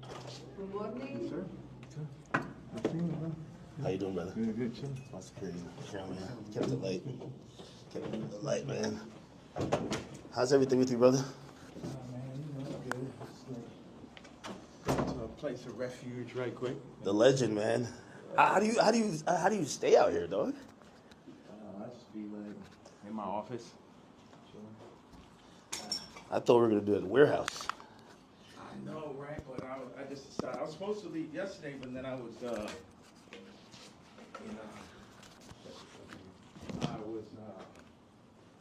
Good morning. Yes, sir. Good seeing you, man. How you doing, brother? Good, good, chilling. My security. Yeah, man. Kept it light. Kept it light, man. How's everything with you, brother? Man, you know, good. Just like, to a place of refuge right quick. The legend, man. How do you stay out here, dog? I just be like in my office, chilling. I thought we were gonna do it in the warehouse. I know, right? But I just decided I was supposed to leave yesterday, but then I was,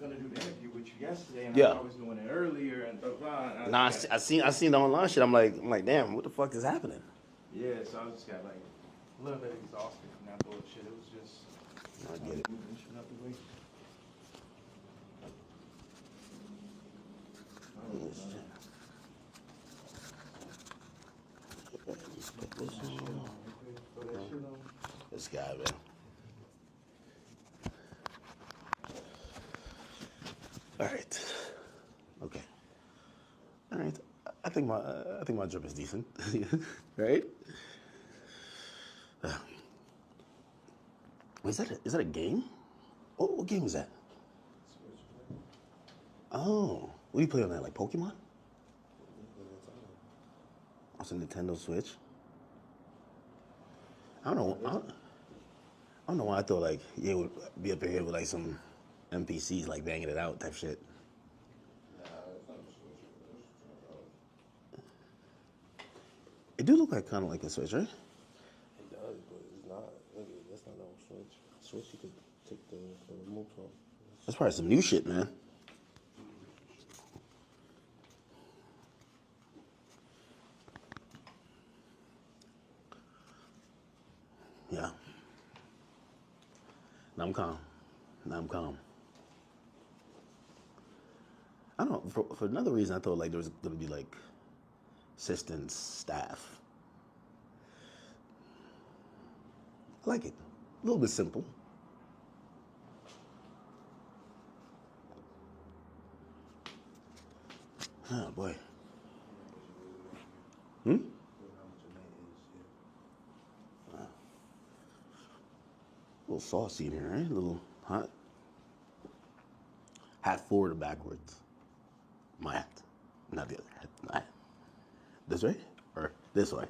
gonna do the interview with you yesterday, and Yeah. I was doing it earlier, and blah blah. And Nah, just I seen the online shit. I'm like, damn, what the fuck is happening? yeah, so I just got like a little bit exhausted from that bullshit. It was just I get it. moving shit up the way. This guy, man. All right. Okay. All right. I think my drip is decent, right? Wait, is that a game? What game is that? Oh, what do you play on that? Like Pokemon? It's a Nintendo Switch. I don't know why I thought like it would be up here with like some NPCs like banging it out type shit. It do look like kind of like a Switch, right? It does, but it's not. Look, that's not no Switch. Switch, you could take the remote from. That's probably some new shit, man. Yeah. Now I'm calm. I don't know. For another reason, I thought like there was gonna be like assistants, staff. I like it. A little bit simple. Oh boy. A little saucy in here, right? A little hot. Hat forward or backwards? My hat. Not the other hat. My hat. This way? Or this way?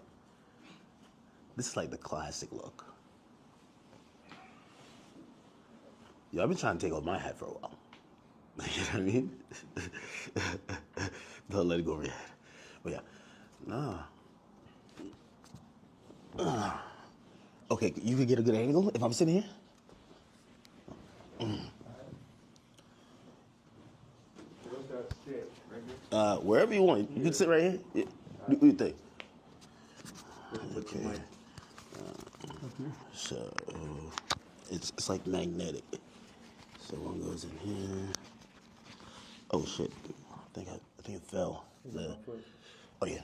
This is like the classic look. Yo, I've been trying to take off my hat for a while. You know what I mean? Don't let it go over your head. But yeah. Nah. Okay, you could get a good angle if I'm sitting here? Where's that sit? Right here? Wherever you want. You can sit right here. Yeah. What do you think? Okay. So it's like magnetic. So one goes in here. Oh shit! I think it fell. Oh yeah.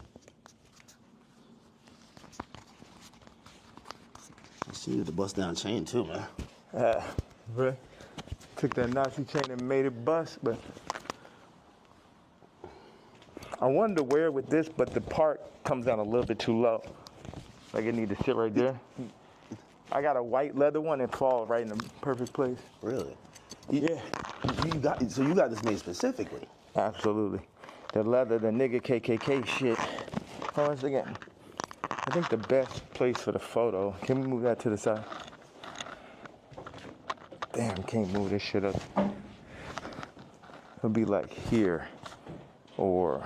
I see you with the bust down chain too, man. Really? Took that Nazi chain and made it bust, but I wanted to wear it with this, but the part comes down a little bit too low. Like it need to sit right there. I got a white leather one and fall right in the perfect place. Really? Yeah. You got this made specifically. Absolutely. The leather, the nigga KKK shit. Hold on a second. I think the best place for the photo, can we move that to the side? Damn, can't move this shit up. It'll be like here, or...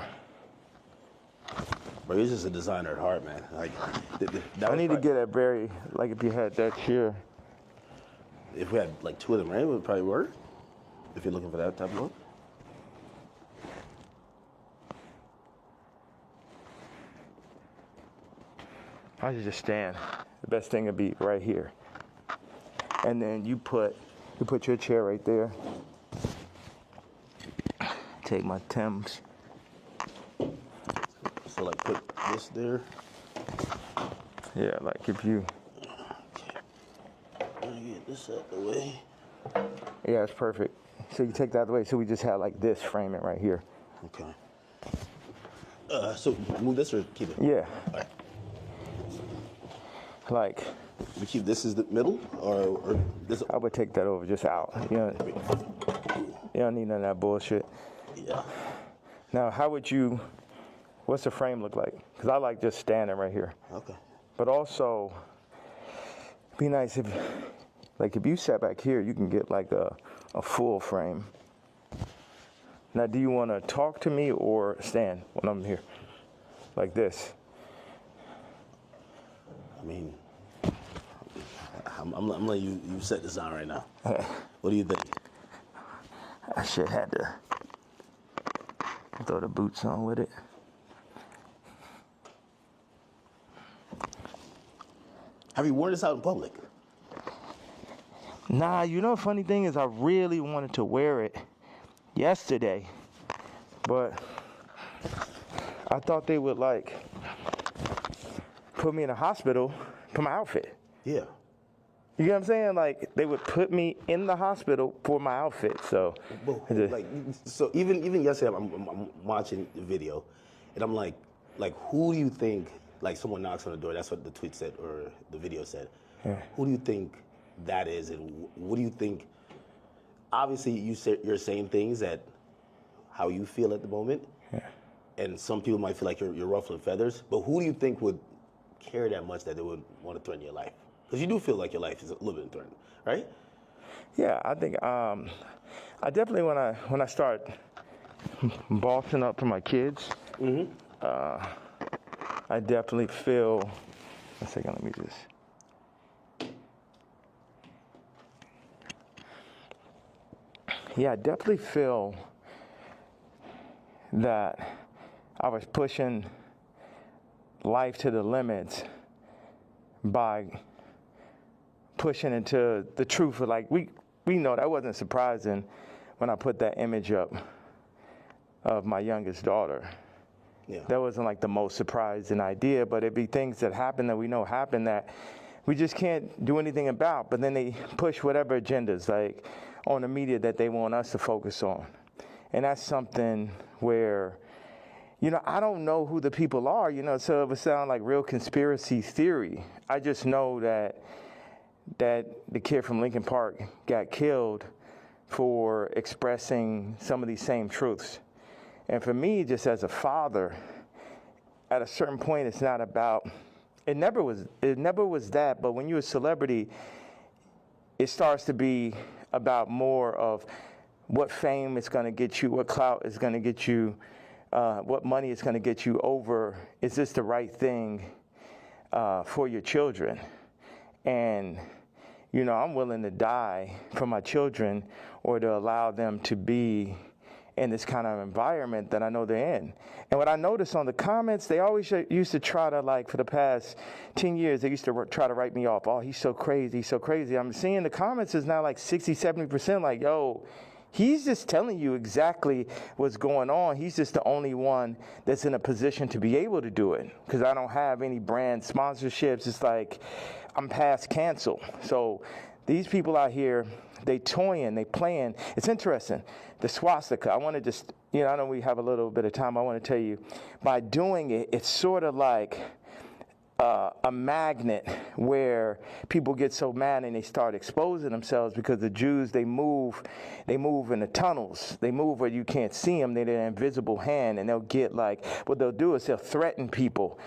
But you're just a designer at heart, man. Like, I need to get a very, like if you had that chair. If we had like two of them, right, it would probably work. If you're looking for that type of look. I should just stand. The best thing would be right here. And then you put your chair right there. Take my Timbs. So like put this there. Yeah, like if you... Okay. Let me get this out of the way. Yeah, it's perfect. So you take that out of the way. So we just have like this, frame it right here. Okay. So move this or keep it? Yeah. All right. Like, We keep this as the middle, or this? I would take that over, just out. You don't need none of that bullshit. Yeah. Now, what's the frame look like? Because I like just standing right here. Okay. But also, be nice if you sat back here, you can get like a full frame. Now, do you want to talk to me or stand when I'm here? Like this? I mean, I'm letting you set this on right now. What do you think? I should had to throw the boots on with it. Have you worn this out in public? Nah, the funny thing is I really wanted to wear it yesterday, but I thought they would put me in a hospital for my outfit. Yeah. You get what I'm saying? Like, they would put me in the hospital for my outfit. So, So even yesterday, I'm watching the video, and I'm like, who do you think? Like, someone knocks on the door. That's what the tweet said or the video said. Yeah. Who do you think that is, and what do you think? Obviously, you're saying things that how you feel at the moment, and some people might feel like you're ruffling feathers. But who do you think would care that much that they would want to threaten your life? Because you do feel like your life is a little bit threatened, right? Yeah, I think I definitely when I start bossing up for my kids, I definitely feel. A second, let me just. Yeah, I definitely feel that I was pushing life to the limits by pushing into the truth. Like, we know that wasn't surprising when I put that image up of my youngest daughter. Yeah. That wasn't like the most surprising idea, but it'd be things that happen that we know happen that we just can't do anything about. But then they push whatever agendas, like on the media, that they want us to focus on. And that's something where, I don't know who the people are, so it would sound like real conspiracy theory. I just know that the kid from Lincoln Park got killed for expressing some of these same truths. And for me, just as a father, at a certain point, it's not about, it never was that, but when you're a celebrity, it starts to be about more of what fame is going to get you, what clout is going to get you, what money is going to get you over, is this the right thing for your children? And, I'm willing to die for my children or to allow them to be in this kind of environment that I know they're in. And what I noticed on the comments, they always used to try to, for the past 10 years, they used to try to write me off. Oh, he's so crazy, he's so crazy. I'm seeing the comments is now 60, 70% like, yo, he's just telling you exactly what's going on. He's just the only one that's in a position to be able to do it, because I don't have any brand sponsorships. It's like I'm past cancel. So these people out here, they toying, they playing. It's interesting. The swastika, I want to just, I know we have a little bit of time. I want to tell you, by doing it, it's sort of like a magnet where people get so mad and they start exposing themselves, because the Jews, they move in the tunnels. They move where you can't see them. They're an invisible hand, and they'll get what they'll do is they'll threaten people.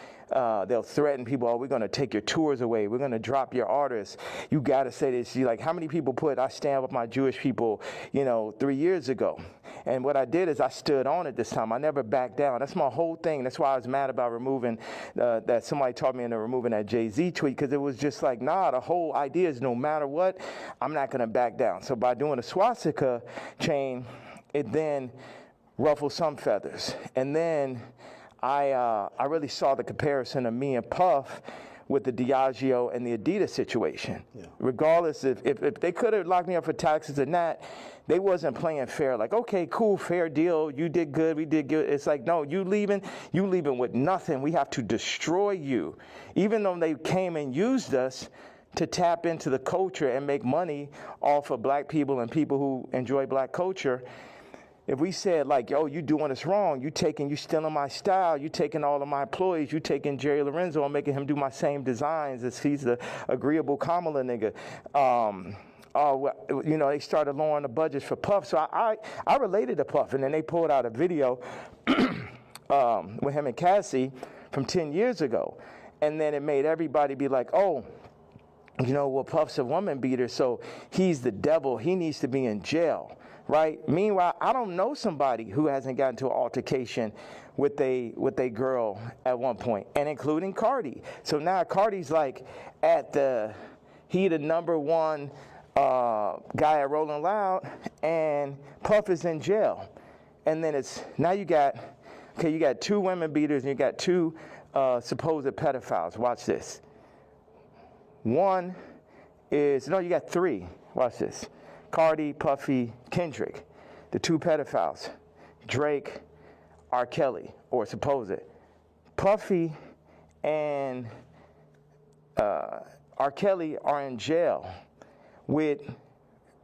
They'll threaten people, oh, we're going to take your tours away. We're going to drop your artists. You got to say this. You're like, how many people I stand with my Jewish people, 3 years ago? And what I did is I stood on it this time. I never backed down. That's my whole thing. That's why I was mad about removing, that somebody taught me into removing that Jay-Z tweet, because it was just like, nah, the whole idea is no matter what, I'm not going to back down. So by doing a swastika chain, it then ruffled some feathers. And then I really saw the comparison of me and Puff with the Diageo and the Adidas situation. Yeah. Regardless if they could have locked me up for taxes and that, they wasn't playing fair. Like, okay, cool, fair deal. You did good, we did good. It's like, no, you leaving with nothing. We have to destroy you. Even though they came and used us to tap into the culture and make money off of black people and people who enjoy black culture, if we said like, yo, you doing us wrong, you stealing my style, you taking all of my employees, you taking Jerry Lorenzo and making him do my same designs as he's the agreeable Kamala nigga. You know, they started lowering the budgets for Puff. So I related to Puff, and then they pulled out a video with him and Cassie from 10 years ago. And then it made everybody be like, oh, you know, well, Puff's a woman beater, so he's the devil. He needs to be in jail, right? Meanwhile, I don't know somebody who hasn't gotten to an altercation with a girl at one point, and including Cardi. So now Cardi's like he the number one guy at Rolling Loud, and Puff is in jail. And then you got 2 women beaters and you got 2 supposed pedophiles. Watch this. You got 3. Watch this. Cardi, Puffy, Kendrick. The 2 pedophiles. Drake, R. Kelly, or supposed. Puffy and R. Kelly are in jail with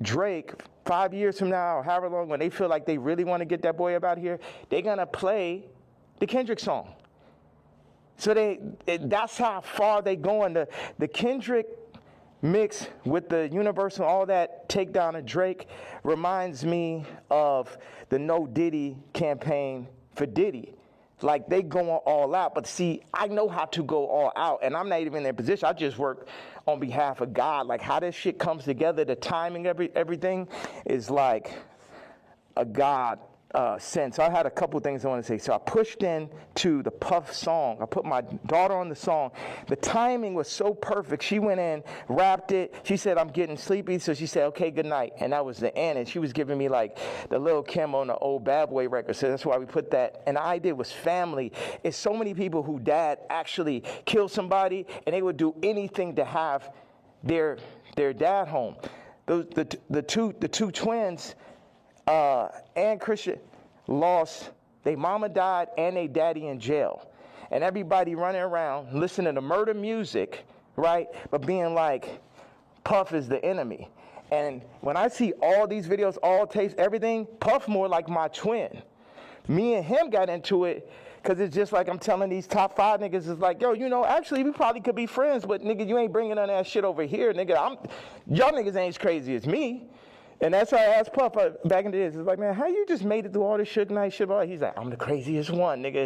Drake 5 years from now, or however long, when they feel like they really want to get that boy up out here, they're going to play the Kendrick song. So that's how far they going. The Kendrick mix with the Universal, all that takedown of Drake reminds me of the No Diddy campaign for Diddy. Like, they going all out. But see, I know how to go all out, and I'm not even in their position. I just work on behalf of God. Like, how this shit comes together, the timing, everything is like a God sense. I had a couple things I want to say. So I pushed in to the Puff song. I put my daughter on the song. The timing was so perfect. She went in, rapped it. She said, I'm getting sleepy. So she said, okay, good night. And that was the end. And she was giving me like the Lil Kim on the old Bad Boy record. So that's why we put that. And the idea was family. It's so many people who dad actually killed somebody, and they would do anything to have their dad home. The two twins, and Christian, lost, their mama died and their daddy in jail. And everybody running around listening to murder music, right? But being like, Puff is the enemy. And when I see all these videos, all tapes, everything, Puff more like my twin. Me and him got into it because it's just like I'm telling these top 5 niggas, it's like, yo, you know, actually we probably could be friends, but nigga, you ain't bringing none of that shit over here, nigga. Y'all niggas ain't as crazy as me. And that's why I asked Puff back in the days. It's like, man, how you just made it through all this Suge Knight shit? He's like, I'm the craziest one, nigga.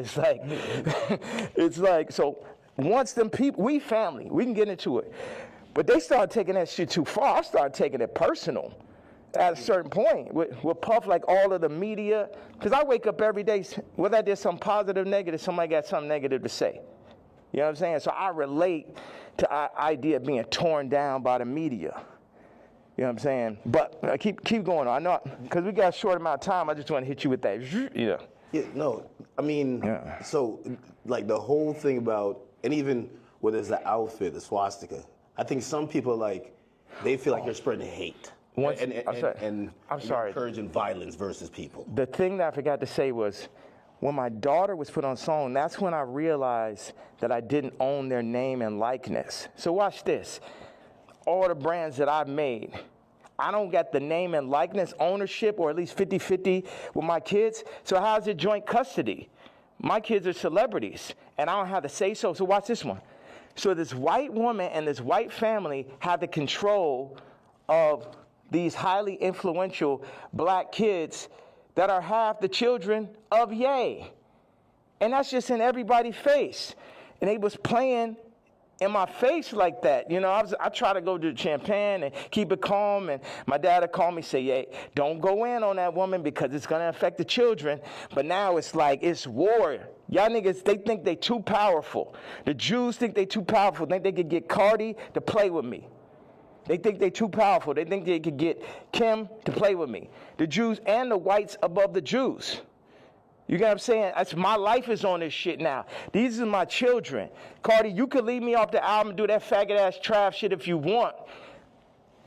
It's like, so once them people, we family, we can get into it. But they started taking that shit too far. I started taking it personal at a certain point with Puff, like all of the media. Because I wake up every day, whether I did something positive, negative, somebody got something negative to say. You know what I'm saying? So I relate to the idea of being torn down by the media. You know what I'm saying? But keep going. I know, because we got a short amount of time, I just want to hit you with that. Yeah. Yeah, no, I mean, So, like, the whole thing about, and even whether it's the outfit, the swastika, I think some people, like, they feel like you're spreading hate. And encouraging violence versus people. The thing that I forgot to say was, when my daughter was put on song, that's when I realized that I didn't own their name and likeness. So watch this. All the brands that I've made, I don't got the name and likeness ownership, or at least 50-50 with my kids. So how's it joint custody? My kids are celebrities, and I don't have to say so. So watch this one. So this white woman and this white family have the control of these highly influential black kids that are half the children of Ye. And that's just in everybody's face. And they was playing in my face like that. You know, I try to go to Champagne and keep it calm, and my dad would call me, say, yeah, don't go in on that woman because it's going to affect the children. But now it's like, it's war. Y'all niggas, they think they too powerful. The Jews think they too powerful. Think they could get Cardi to play with me. They think they too powerful. They think they could get Kim to play with me. The Jews and the whites above the Jews. You get what I'm saying? My life is on this shit now. These are my children. Cardi, you could leave me off the album and do that faggot-ass trap shit if you want.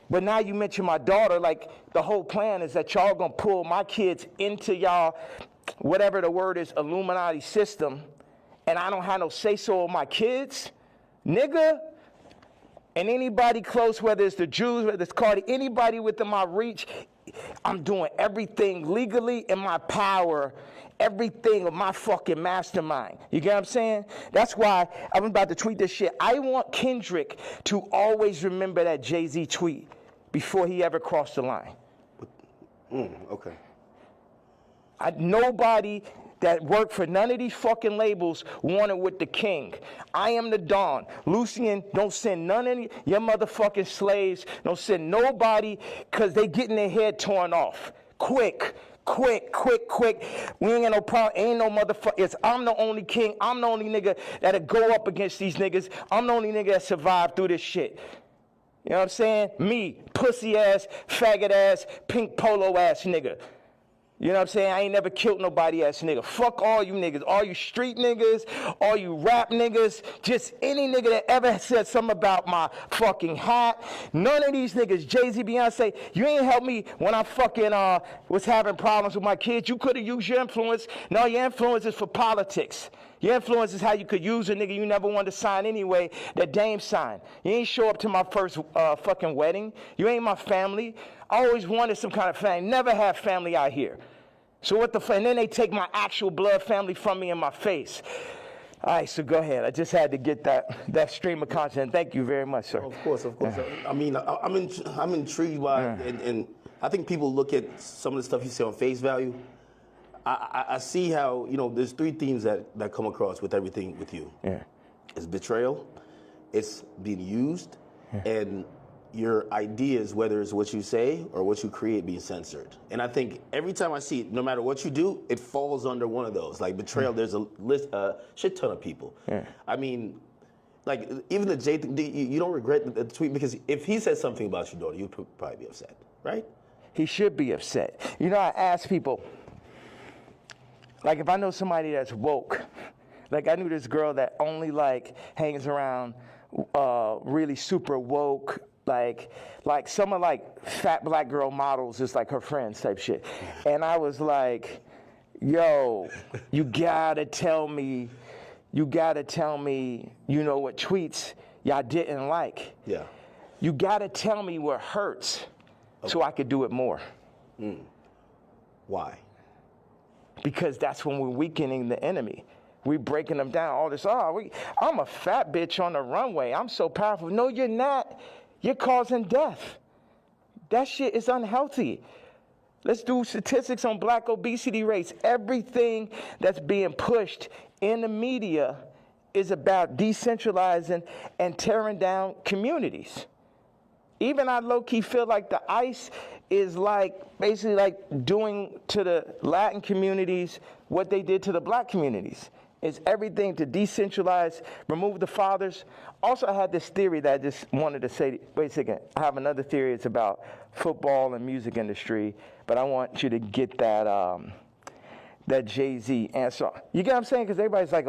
But now you mention my daughter, like the whole plan is that y'all gonna pull my kids into y'all, whatever the word is, Illuminati system, and I don't have no say-so of my kids? Nigga? And anybody close, whether it's the Jews, whether it's Cardi, anybody within my reach, I'm doing everything legally in my power, everything of my fucking mastermind. You get what I'm saying? That's why I'm about to tweet this shit. I want Kendrick to always remember that Jay-Z tweet before he ever crossed the line. Okay. Nobody that worked for none of these fucking labels wanted with the king. I am the Don. Lucian, don't send none of your motherfucking slaves. Don't send nobody, because they getting their head torn off. Quick. We ain't got no problem. Ain't no motherfucker. I'm the only king. I'm the only nigga that'll go up against these niggas. I'm the only nigga that survived through this shit. You know what I'm saying? Me, pussy ass, faggot ass, pink polo ass nigga. You know what I'm saying? I ain't never killed nobody ass nigga. Fuck all you niggas. All you street niggas, all you rap niggas, just any nigga that ever said something about my fucking hat. None of these niggas, Jay-Z, Beyonce, you ain't helped me when I fucking was having problems with my kids. You could have used your influence. No, your influence is for politics. Your influence is how you could use a nigga you never wanted to sign anyway, that Dame signed. You ain't show up to my first fucking wedding. You ain't my family. I always wanted some kind of family. Never had family out here. So what the fuck? And then they take my actual blood family from me in my face. All right, so go ahead. I just had to get that stream of content. Thank you very much, sir. Of course. I mean, I'm intrigued by, and I think people look at some of the stuff you say on face value. I see how, there's three themes that come across with everything with you. Yeah. It's betrayal, it's being used, and your ideas, whether it's what you say or what you create, being censored. And I think every time I see it, no matter what you do, it falls under one of those. Like betrayal, there's a shit ton of people. Yeah. I mean, like even the Jay thing, you don't regret the tweet, because if he said something about your daughter, you'd probably be upset, right? He should be upset. I ask people, like if I know somebody that's woke, like I knew this girl that only hangs around really super woke, like some of fat black girl models is like her friends type shit. And I was like, yo, you gotta tell me, you know what tweets y'all didn't like. Yeah. You gotta tell me what hurts so I could do it more. Why? Because that's when we're weakening the enemy. We're breaking them down. All this, I'm a fat bitch on the runway. I'm so powerful. No, you're not. You're causing death. That shit is unhealthy. Let's do statistics on black obesity rates. Everything that's being pushed in the media is about decentralizing and tearing down communities. Even I low-key feel like the ICE is basically doing to the Latin communities what they did to the black communities. It's everything to decentralize, remove the fathers. Also, I had this theory that I just wanted to say, wait a second, I have another theory. It's about football and music industry, but I want you to get that Jay-Z answer. You get what I'm saying? Because everybody's like,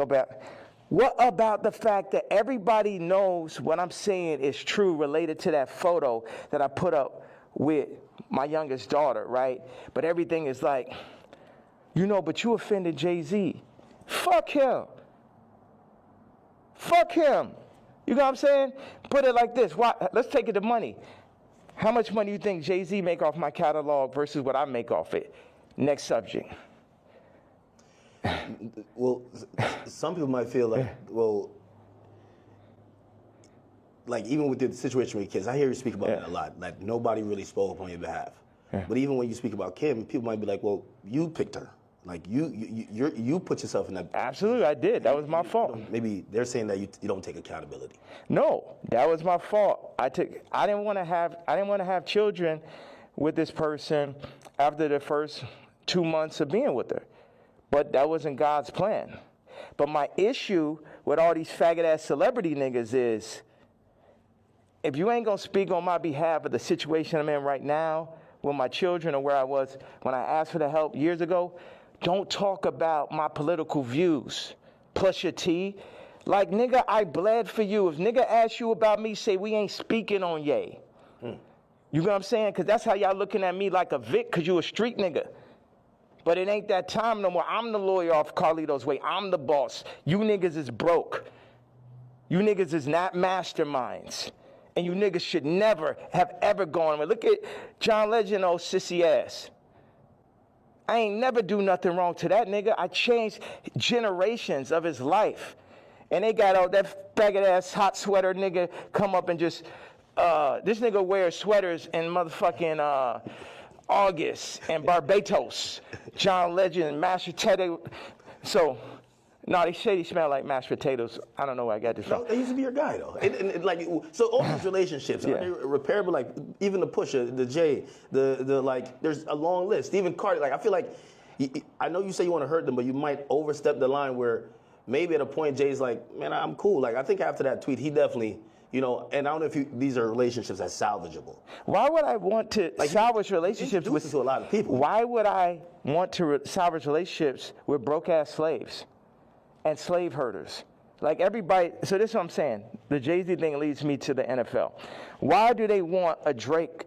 what about the fact that everybody knows what I'm saying is true related to that photo that I put up with my youngest daughter, right? But everything is but you offended Jay-Z. Fuck him. You know what I'm saying? Put it like this. Let's take it to money. How much money do you think Jay-Z make off my catalog versus what I make off it? Next subject. Well, some people might feel even with the situation with kids, I hear you speak about that a lot. Like nobody really spoke up on your behalf. Yeah. But even when you speak about Kim, people might be like, well, you picked her. Like you put yourself in that. Absolutely, I did. That was my fault. Maybe they're saying that you don't take accountability. No, that was my fault. I didn't want to have children with this person after the first 2 months of being with her. But that wasn't God's plan. But my issue with all these faggot-ass celebrity niggas is, if you ain't gonna speak on my behalf of the situation I'm in right now with my children or where I was when I asked for the help years ago, don't talk about my political views. Plus your T. Like, nigga, I bled for you. If nigga asks you about me, say we ain't speaking on Ye. You know what I'm saying? Because that's how y'all looking at me like a Vic, because you a street nigga. But it ain't that time no more. I'm the lawyer off Carlito's way. I'm the boss. You niggas is broke. You niggas is not masterminds. And you niggas should never have ever gone. Look at John Legend, old sissy ass. I ain't never do nothing wrong to that nigga. I changed generations of his life. And they got out that faggot ass hot sweater nigga come up and just, this nigga wears sweaters in motherfucking August and Barbados. John Legend, mashed potato. So, no, they say he smell like mashed potatoes. I don't know where I got this from. No, he used to be your guy though. And like, so all these relationships, are they repairable? Like even the Pusha, the Jay, the like, there's a long list. Even Cardi, like I feel like, I know you say you want to hurt them, but you might overstep the line where maybe at a point Jay's like, man, I'm cool. Like I think after that tweet, he definitely, you know, and I don't know if these are relationships that's salvageable. Why would I want to salvage relationships with to a lot of people? Why would I want to salvage relationships with broke ass slaves and slave herders? Like everybody. So this is what I'm saying. The Jay-Z thing leads me to the NFL. Why do they want a Drake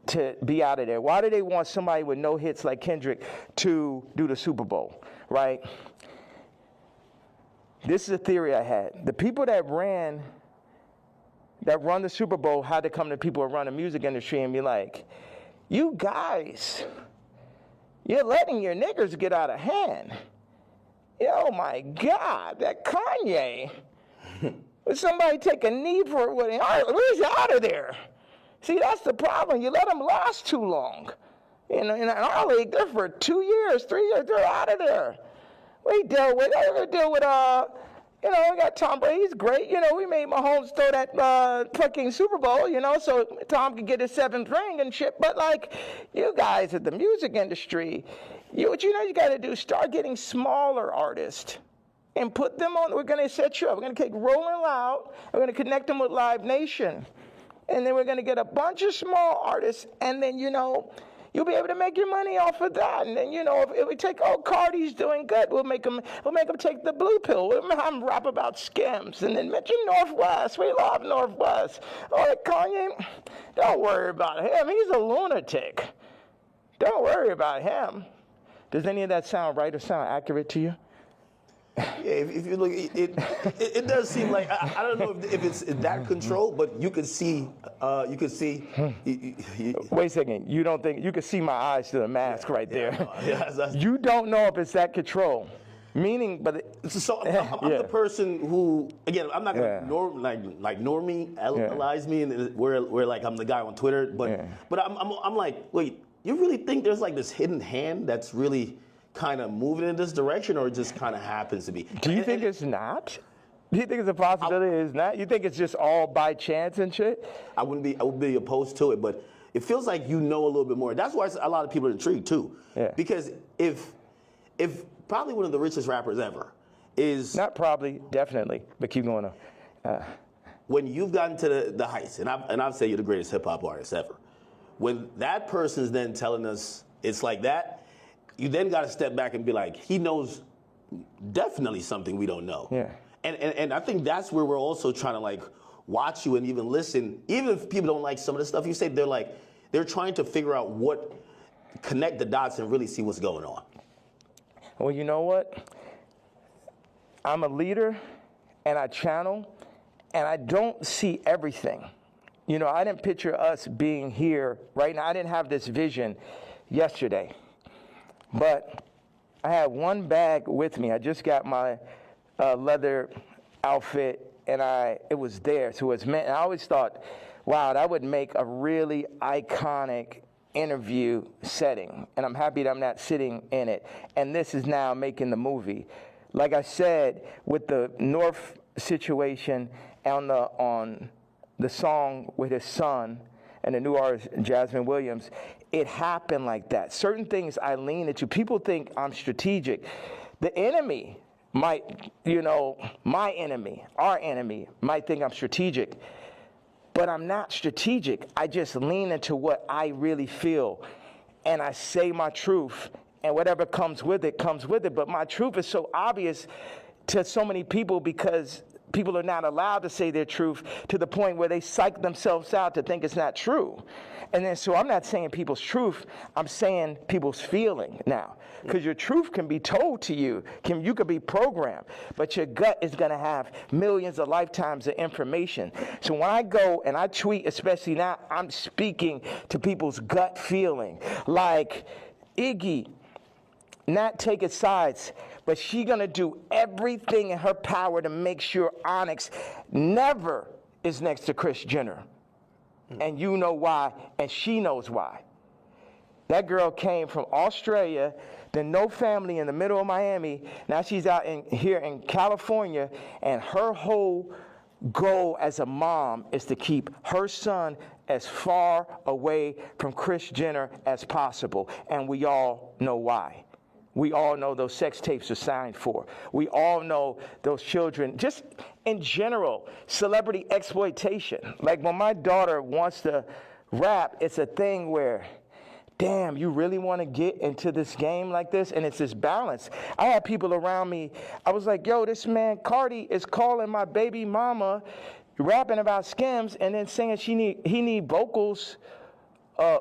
to be out of there? Why do they want somebody with no hits like Kendrick to do the Super Bowl? Right. This is a theory I had. The people that run the Super Bowl had to come to people who run the music industry and be like, you guys, you're letting your niggers get out of hand. Oh my God, that Kanye. Would somebody take a knee for it? Where's he out of there? See, that's the problem. You let them last too long. You know, in our league, they're for 2 years, 3 years, they're out of there. We deal with, you know, we got Tom Brady, he's great. You know, we made Mahomes throw that fucking Super Bowl, you know, so Tom could get his 7th ring and shit. But, like, you guys at the music industry, what you know you got to do, start getting smaller artists and put them on. We're going to set you up. We're going to take Rolling Loud. We're going to connect them with Live Nation. And then we're going to get a bunch of small artists. And then, you know, you'll be able to make your money off of that. And then, you know, if we take, Cardi's doing good, we'll make them take the blue pill. We'll have them rap about scams. And then mention Northwest. We love Northwest. Oh, Kanye, don't worry about him. He's a lunatic. Don't worry about him. Does any of that sound right or sound accurate to you? Yeah, if you look, it does seem like I don't know if it's that control, but you could see. Wait a second. You don't think you can see my eyes through the mask right there? Yeah, you don't know if it's that control. Meaning, but so I'm the person who, again, I'm not gonna normalize me and where like I'm the guy on Twitter, but I'm like, wait, you really think there's like this hidden hand that's really kind of moving in this direction, or it just kind of happens to be? Do you think it's not? Do you think it's a possibility it's not? You think it's just all by chance and shit? I would be opposed to it, but it feels like you know a little bit more. That's why a lot of people are intrigued too. Yeah. Because if probably one of the richest rappers ever is not probably, definitely, but keep going on. When you've gotten to the heights, and I'd say you're the greatest hip hop artist ever. When that person's then telling us it's like that, you then got to step back and be like, he knows definitely something we don't know. Yeah. And I think that's where we're also trying to like watch you and even listen. Even if people don't like some of the stuff you say, they're trying to figure out connect the dots and really see what's going on. Well, you know what? I'm a leader and I channel and I don't see everything. You know, I didn't picture us being here right now. I didn't have this vision yesterday. But I had one bag with me. I just got my leather outfit, and it was there. So it's meant. And I always thought, wow, that would make a really iconic interview setting. And I'm happy that I'm not sitting in it. And this is now making the movie. Like I said, with the North situation on the song with his son and the new artist Jasmine Williams, it happened like that. Certain things I lean into. People think I'm strategic. The enemy might, you know, my enemy, our enemy, might think I'm strategic. But I'm not strategic. I just lean into what I really feel. And I say my truth. And whatever comes with it, comes with it. But my truth is so obvious to so many people because people are not allowed to say their truth to the point where they psych themselves out to think it's not true. And then, so I'm not saying people's truth, I'm saying people's feeling now. Because your truth can be told to you, you could be programmed, but your gut is going to have millions of lifetimes of information. So when I go and I tweet, especially now, I'm speaking to people's gut feeling. Like, Iggy, not taking sides, but she going to do everything in her power to make sure Onyx never is next to Kris Jenner. And you know why, and she knows why. That girl came from Australia, then no family in the middle of Miami. Now she's out here in California, and her whole goal as a mom is to keep her son as far away from Kris Jenner as possible. And we all know why. We all know those sex tapes are signed for. We all know those children, just in general, celebrity exploitation. Like when my daughter wants to rap, it's a thing where, damn, you really want to get into this game like this? And it's this balance. I had people around me, I was like, yo, this man, Cardi, is calling my baby mama, rapping about Skims, and then saying he need vocals.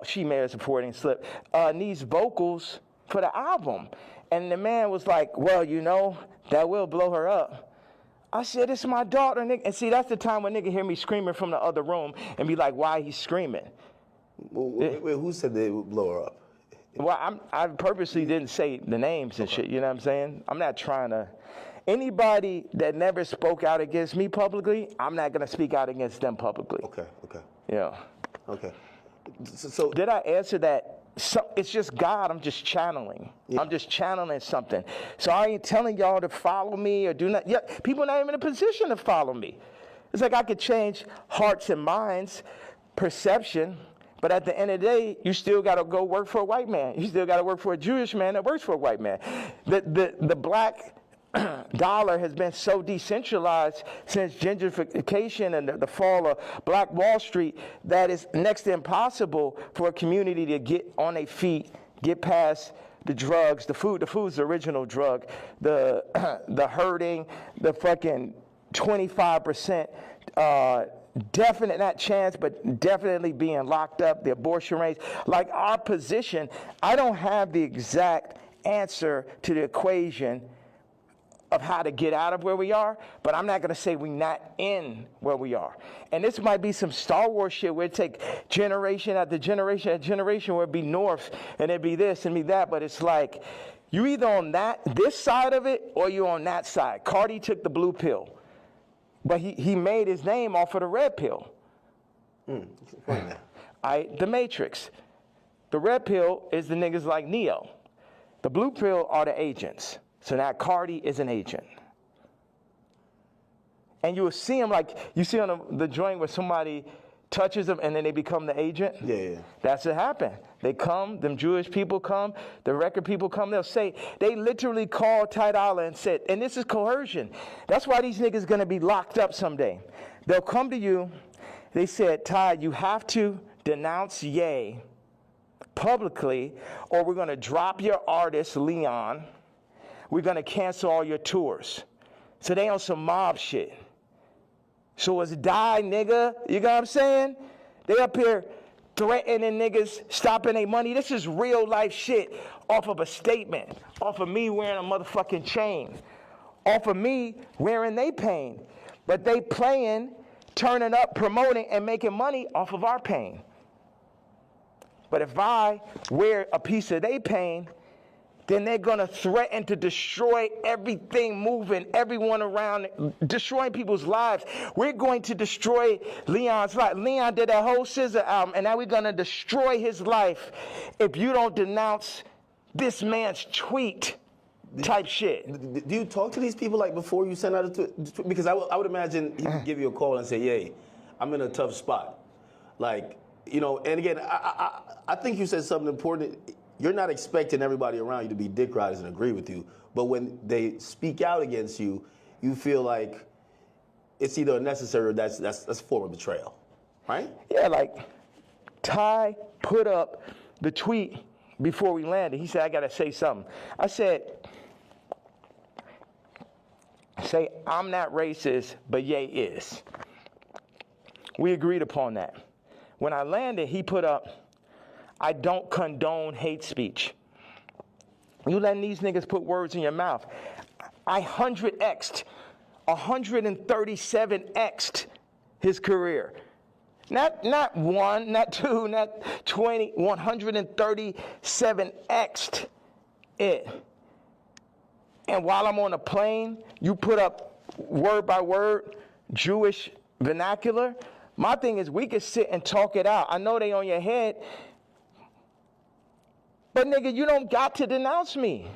She may have supporting slip. Needs vocals for the album. And the man was like, well, you know, that will blow her up. I said, it's my daughter, nigga. And see, that's the time when nigga hear me screaming from the other room and be like, why he's screaming? Wait, who said they would blow her up? Well, I purposely didn't say the names and shit, you know what I'm saying? I'm not trying to. Anybody that never spoke out against me publicly, I'm not going to speak out against them publicly. Okay. Yeah. Okay. So did I answer that? So, it's just God, I'm just channeling. Yeah. I'm just channeling something. So I ain't telling y'all to follow me or do not. Yeah, people are not even in a position to follow me. It's like I could change hearts and minds, perception, but at the end of the day, you still got to go work for a white man. You still got to work for a Jewish man that works for a white man. The black dollar has been so decentralized since gentrification and the fall of Black Wall Street that it's next to impossible for a community to get on their feet, get past the drugs, the food. The food's the original drug. The hurting, the fucking 25%. Definite, not chance, but definitely being locked up, the abortion rates. Like our position, I don't have the exact answer to the equation of how to get out of where we are, but I'm not going to say we're not in where we are. And this might be some Star Wars shit where it take generation after generation after generation where it'd be north and it'd be this and be that, but it's like you either on this side of it or you on that side. Cardi took the blue pill, but he made his name off of the red pill. The Matrix. The red pill is the niggas like Neo. The blue pill are the agents. So now Cardi is an agent. And you will see him like, you see on the joint where somebody touches them and then they become the agent? Yeah. That's what happened. They come, them Jewish people come, the record people come, they'll say, they literally called Ty Dolla and said, and this is coercion. That's why these niggas gonna be locked up someday. They'll come to you, they said, Ty, you have to denounce Ye publicly or we're gonna drop your artist, Leon. We're going to cancel all your tours. So they on some mob shit. So it's die, nigga. You know what I'm saying? They up here threatening niggas, stopping their money. This is real life shit off of a statement. Off of me wearing a motherfucking chain. Off of me wearing they pain. But they playing, turning up, promoting, and making money off of our pain. But if I wear a piece of they pain, then they're going to threaten to destroy everything moving, everyone around, destroying people's lives. We're going to destroy Leon's life. Leon did that whole SZA album, and now we're going to destroy his life if you don't denounce this man's tweet type shit. Do you talk to these people like before you send out a tweet? Because I would imagine he would give you a call and say, "Yay, I'm in a tough spot." Like, you know, and again, I think you said something important. You're not expecting everybody around you to be dick riders and agree with you, but when they speak out against you, you feel like it's either unnecessary or that's a form of betrayal, right? Yeah, like Ty put up the tweet before we landed. He said, I got to say something. I said, say, I'm not racist, but Ye is. We agreed upon that. When I landed, he put up, I don't condone hate speech. You letting these niggas put words in your mouth. I 137x'd his career. Not one, not two, not 20, 137x'd it. And while I'm on a plane, you put up word by word Jewish vernacular. My thing is we could sit and talk it out. I know they on your head, but nigga, you don't got to denounce me,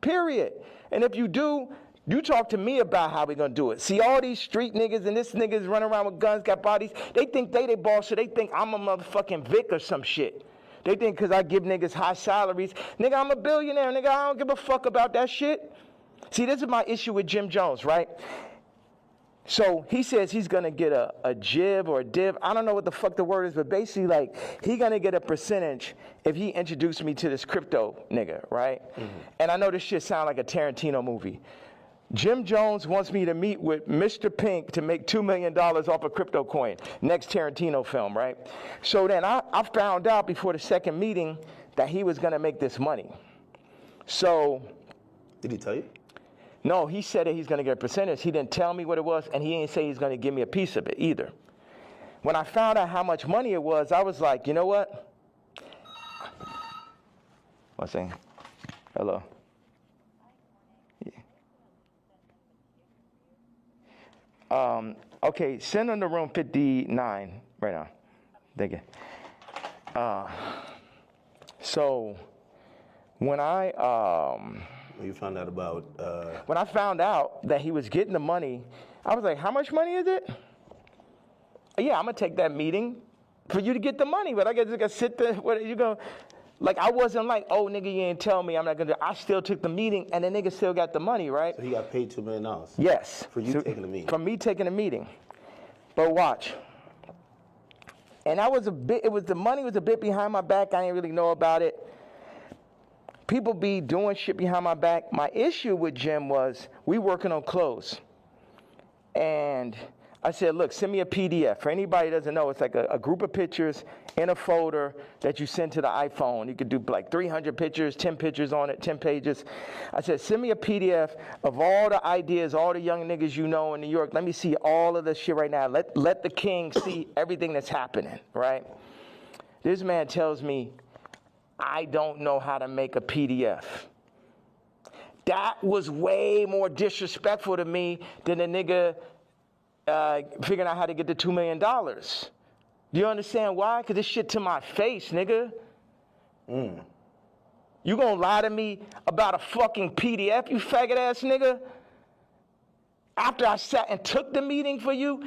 period. And if you do, you talk to me about how we gonna do it. See, all these street niggas and this niggas running around with guns, got bodies, they think they boss, so they think I'm a motherfucking Vic or some shit. They think because I give niggas high salaries, nigga, I'm a billionaire, nigga, I don't give a fuck about that shit. See, this is my issue with Jim Jones, right? So he says he's gonna get a jib or a div. I don't know what the fuck the word is, but basically like he gonna get a percentage if he introduced me to this crypto nigga, right? Mm-hmm. And I know this shit sound like a Tarantino movie. Jim Jones wants me to meet with Mr. Pink to make $2 million off a crypto coin. Next Tarantino film, right? So then I found out before the second meeting that he was gonna make this money. So. Did he tell you? No, he said that he's going to get a percentage. He didn't tell me what it was, and he didn't say he's going to give me a piece of it either. When I found out how much money it was, I was like, you know what? One second. Hello. Yeah. Okay, send them to room 59 right now. Thank you. So when you found out about... When I found out that he was getting the money, I was like, how much money is it? Yeah, I'm going to take that meeting for you to get the money, but I guess I got to sit there. What you go? Like, I wasn't like, oh, nigga, you ain't tell me I'm not going to. I still took the meeting, and the nigga still got the money, right? So he got paid $2 million? Yes. For you taking the meeting? For me taking the meeting. But watch. And I was the money was a bit behind my back. I didn't really know about it. People be doing shit behind my back. My issue with Jim was we working on clothes. And I said, look, send me a PDF. For anybody who doesn't know, it's like a group of pictures in a folder that you send to the iPhone. You could do like 300 pictures, 10 pictures on it, 10 pages. I said, send me a PDF of all the ideas, all the young niggas you know in New York. Let me see all of this shit right now. Let the king see everything that's happening, right? This man tells me, I don't know how to make a PDF. That was way more disrespectful to me than a nigga figuring out how to get the $2 million. Do you understand why? Because this shit to my face, nigga. You gonna lie to me about a fucking PDF, you faggot ass nigga? After I sat and took the meeting for you,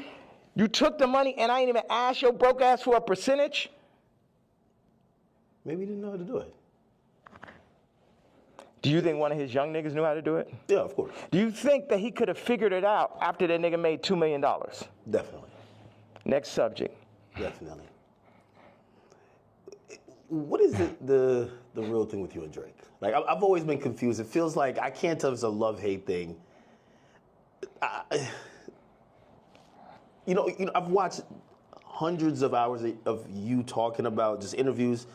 you took the money and I ain't even asked your broke ass for a percentage? Maybe he didn't know how to do it. Do you think one of his young niggas knew how to do it? Yeah, of course. Do you think that he could have figured it out after that nigga made $2 million? Definitely. Next subject. Definitely. What is the real thing with you and Drake? Like, I've always been confused. It feels like, I can't tell if it's a love-hate thing. You know, I've watched hundreds of hours of you talking about just interviews,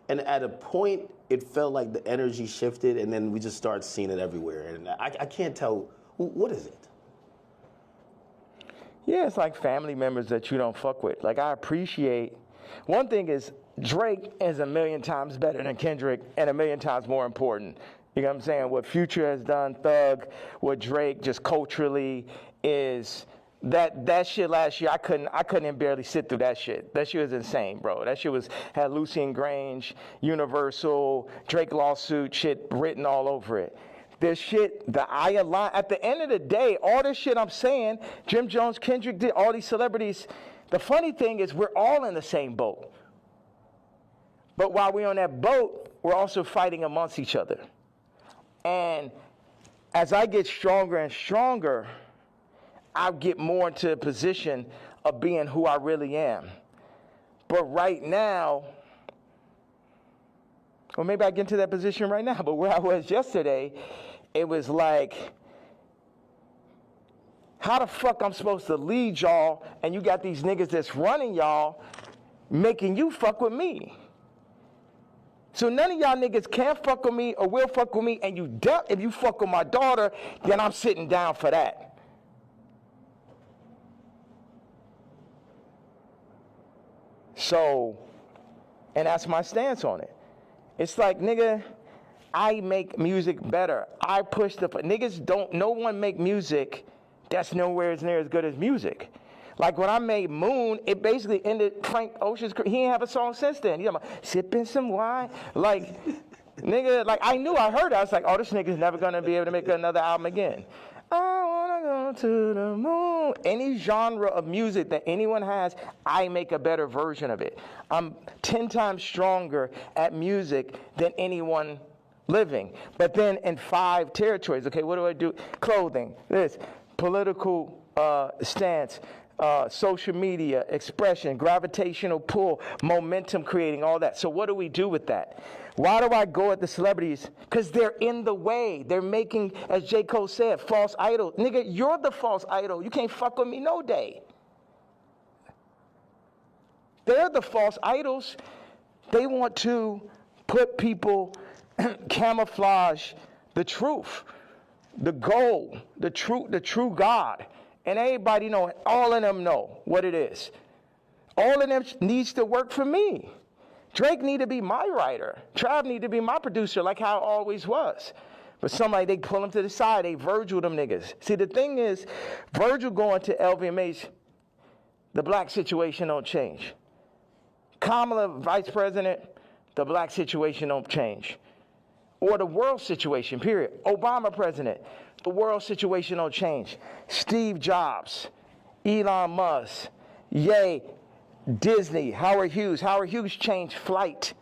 and at a point, it felt like the energy shifted, and then we just started seeing it everywhere. And I can't tell, what is it? Yeah, it's like family members that you don't fuck with. Like, I appreciate, one thing is, Drake is a million times better than Kendrick and a million times more important. You know what I'm saying? What Future has done, Thug, what Drake just culturally is... That shit last year, I couldn't even barely sit through that shit. That shit was insane, bro. That shit had Lucian Grange, Universal, Drake lawsuit shit written all over it. This shit, at the end of the day, all this shit I'm saying, Jim Jones, Kendrick did, all these celebrities, the funny thing is we're all in the same boat. But while we're on that boat, we're also fighting amongst each other. And as I get stronger and stronger, I get more into a position of being who I really am. But right now, or maybe I get into that position right now, but where I was yesterday, it was like, How the fuck I'm supposed to lead y'all and you got these niggas that's running y'all making you fuck with me? So none of y'all niggas can fuck with me or will fuck with me, and if you fuck with my daughter, then I'm sitting down for that. So, and that's my stance on it. It's like, nigga, I make music better. I push niggas don't, no one make music that's nowhere near as good as music. Like when I made Moon, it basically ended Frank Ocean's career. He ain't have a song since then. You know, sipping some wine. Like, nigga, like I heard it. I was like, oh, this nigga's never gonna be able to make another album again. I wanna go to the moon. Any genre of music that anyone has, I make a better version of it. I'm 10 times stronger at music than anyone living. But then in 5 territories, okay, what do I do? Clothing, this, political stance, social media, expression, gravitational pull, momentum creating, all that. So what do we do with that? Why do I go at the celebrities? Because they're in the way. They're making, as J. Cole said, false idols. Nigga, you're the false idol. You can't fuck with me no day. They're the false idols. They want to put people, camouflage the truth, the goal, the true God. And everybody know, all of them know what it is. All of them needs to work for me. Drake need to be my writer. Trav need to be my producer, like how it always was. But somebody, they pull him to the side, they Virgil them niggas. See, the thing is, Virgil going to LVMH, the black situation don't change. Kamala, vice president, the black situation don't change. Or the world situation, period. Obama president, the world situation don't change. Steve Jobs, Elon Musk, Ye, Disney, Howard Hughes. Howard Hughes changed flight.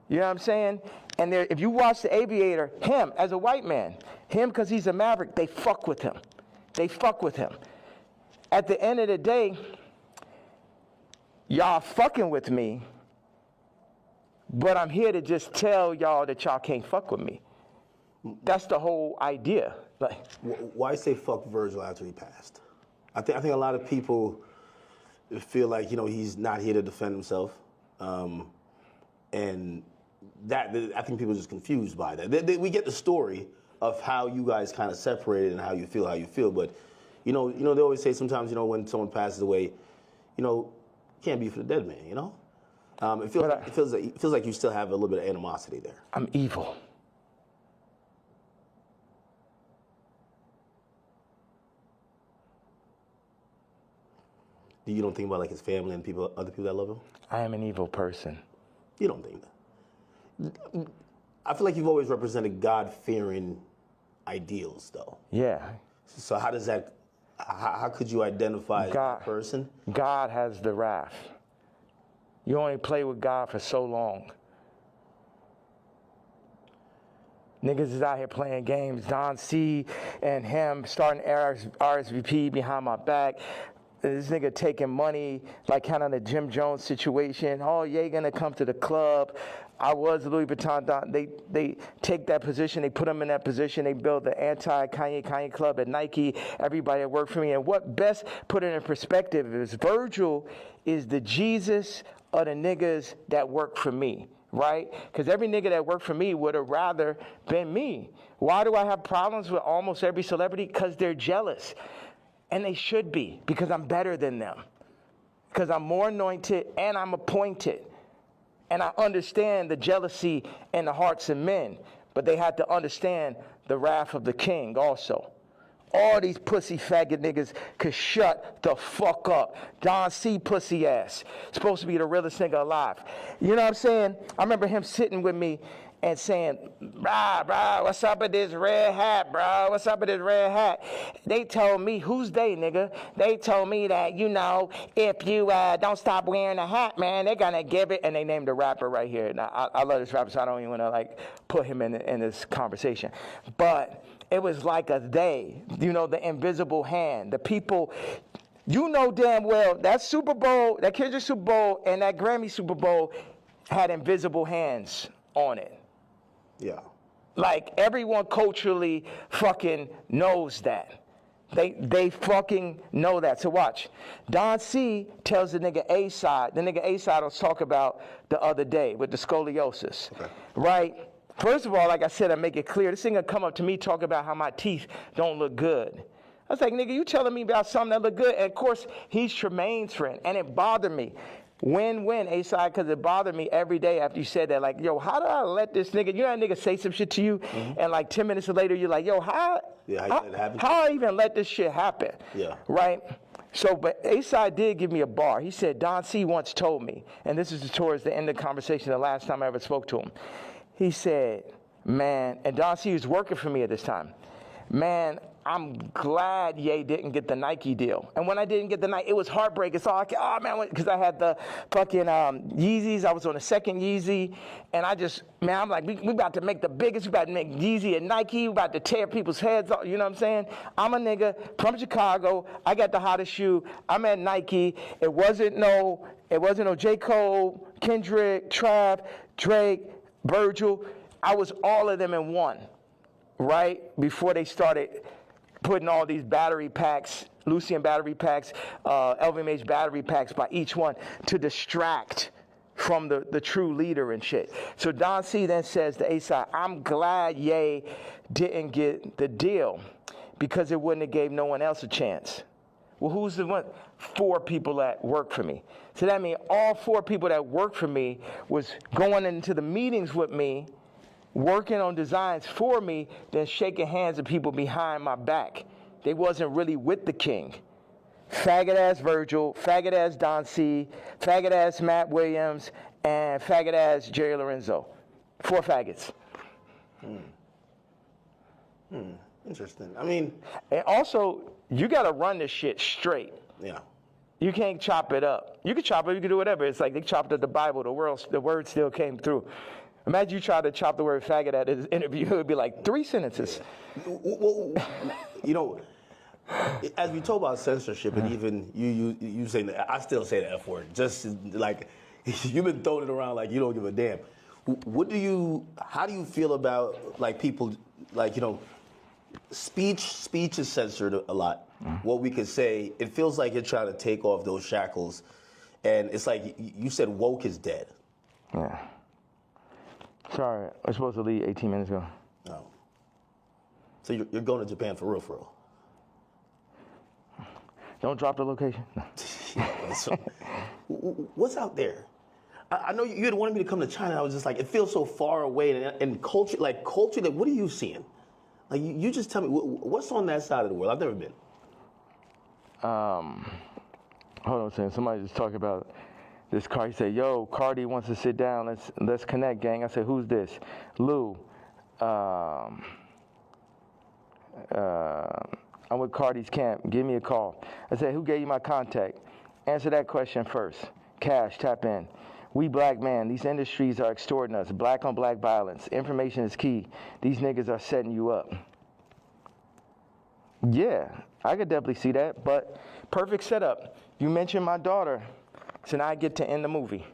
You know what I'm saying? And there, if you watch The Aviator, him as a white man, him because he's a maverick, they fuck with him. They fuck with him. At the end of the day, y'all fucking with me, but I'm here to just tell y'all that y'all can't fuck with me. That's the whole idea. Like, why say fuck Virgil after he passed? I think a lot of people feel like, you know, he's not here to defend himself, and that I think people are just confused by that. We get the story of how you guys kind of separated and how you feel, but you know they always say sometimes, you know, when someone passes away, you know, can't be for the dead man, you know. It feels like you still have a little bit of animosity there. I'm evil. You don't think about like his family and other people that love him? I am an evil person. You don't think that? I feel like you've always represented God-fearing ideals, though. Yeah. So how does that? How could you identify that person? God has the wrath. You only play with God for so long. Niggas is out here playing games. Don C and him starting RSVP behind my back. This nigga taking money, like kind of the Jim Jones situation. Oh, yeah, gonna come to the club. I was Louis Vuitton. They take that position. They put him in that position. They build the anti-Kanye club at Nike. Everybody that worked for me. And what best put it in perspective is Virgil is the Jesus of the niggas that work for me, right? Because every nigga that worked for me would have rather been me. Why do I have problems with almost every celebrity? Because they're jealous. And they should be, because I'm better than them. Because I'm more anointed and I'm appointed. And I understand the jealousy in the hearts of men. But they had to understand the wrath of the king also. All these pussy faggot niggas could shut the fuck up. Don C. pussy ass. Supposed to be the realest nigga alive. You know what I'm saying? I remember him sitting with me and saying, brah, what's up with this red hat, bro? What's up with this red hat? They told me, who's they, nigga? They told me that, you know, if you don't stop wearing a hat, man, they're gonna give it, and they named a rapper right here. Now, I love this rapper, so I don't even wanna, like, put him in this conversation. But it was like a they, you know, the invisible hand, the people. You know damn well that Super Bowl, that Kendrick Super Bowl, and that Grammy Super Bowl had invisible hands on it. Yeah. Like, everyone culturally fucking knows that. They fucking know that. So watch. Don C tells the nigga A side. The nigga A side I was talking about the other day with the scoliosis. Okay. Right? First of all, like I said, I make it clear. This nigga come up to me talking about how my teeth don't look good. I was like, nigga, you telling me about something that look good? And of course, he's Tremaine's friend. And it bothered me. Win-win, A-side, because it bothered me every day after you said that. Like, yo, how did I let this nigga, you know that nigga say some shit to you, and like 10 minutes later, you're like, yo, how I even let this shit happen? Yeah. Right? So, but A-side did give me a bar. He said, Don C once told me, and this is towards the end of the conversation, the last time I ever spoke to him. He said, man, and Don C was working for me at this time. Man, I'm glad Ye didn't get the Nike deal. And when I didn't get the Nike, it was heartbreaking. So I, oh man, because I had the fucking Yeezys. I was on the second Yeezy. And I just, man, I'm like, we about to make the biggest. We about to make Yeezy and Nike. We about to tear people's heads off. You know what I'm saying? I'm a nigga from Chicago. I got the hottest shoe. I'm at Nike. It wasn't no J. Cole, Kendrick, Trav, Drake, Virgil. I was all of them in one, right? Before they started putting all these battery packs, Lucian battery packs, LVMH battery packs by each one to distract from the true leader and shit. So Don C then says to A-Side, I'm glad Ye didn't get the deal because it wouldn't have gave no one else a chance. Well, who's the one? 4 people that work for me. So that means all 4 people that work for me was going into the meetings with me, working on designs for me, then shaking hands with people behind my back. They wasn't really with the king. Faggot ass Virgil, faggot ass Don C, faggot ass Matt Williams, and faggot ass Jerry Lorenzo. 4 faggots. Interesting. I mean, and also you got to run this shit straight. Yeah. You can't chop it up. You can chop it. You can do whatever. It's like they chopped up the Bible. The word still came through. Imagine you try to chop the word faggot at his interview. It would be like 3 sentences. Well, you know, as we talk about censorship, and even you say that, I still say the F word. Just like you've been throwing it around like you don't give a damn. How do you feel about like people like, you know, speech is censored a lot. What we could say, it feels like you're trying to take off those shackles, and it's like you said woke is dead. Yeah. Sorry, I was supposed to leave 18 minutes ago. Oh. So you're going to Japan for real? Don't drop the location. So, what's out there? I know you had wanted me to come to China. I was just like, it feels so far away. And culture, like, what are you seeing? Like, you just tell me, what's on that side of the world? I've never been. Hold on a second. Somebody just talking about this car. He said, yo, Cardi wants to sit down. Let's connect, gang. I said, who's this? Lou. I'm with Cardi's camp. Give me a call. I said, who gave you my contact? Answer that question first. Cash, tap in. We black men, these industries are extorting us. Black on black violence. Information is key. These niggas are setting you up. Yeah, I could definitely see that, but perfect setup. You mentioned my daughter, so now I get to end the movie.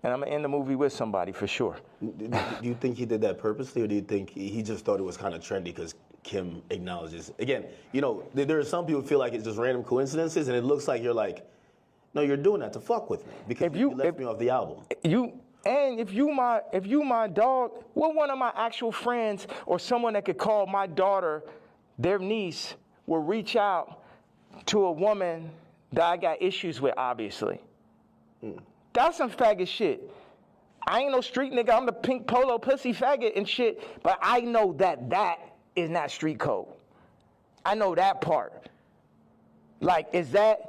And I'm going to end the movie with somebody for sure. Do you think he did that purposely, or do you think he just thought it was kind of trendy because Kim acknowledges? Again, you know, there are some people who feel like it's just random coincidences, and it looks like you're like, no, you're doing that to fuck with me because you left me off the album. If you my dog, well, one of my actual friends or someone that could call my daughter their niece will reach out to a woman that I got issues with, obviously. That's some faggot shit. I ain't no street nigga. I'm the pink polo pussy faggot and shit, but I know that is not street code. I know that part. Like, is that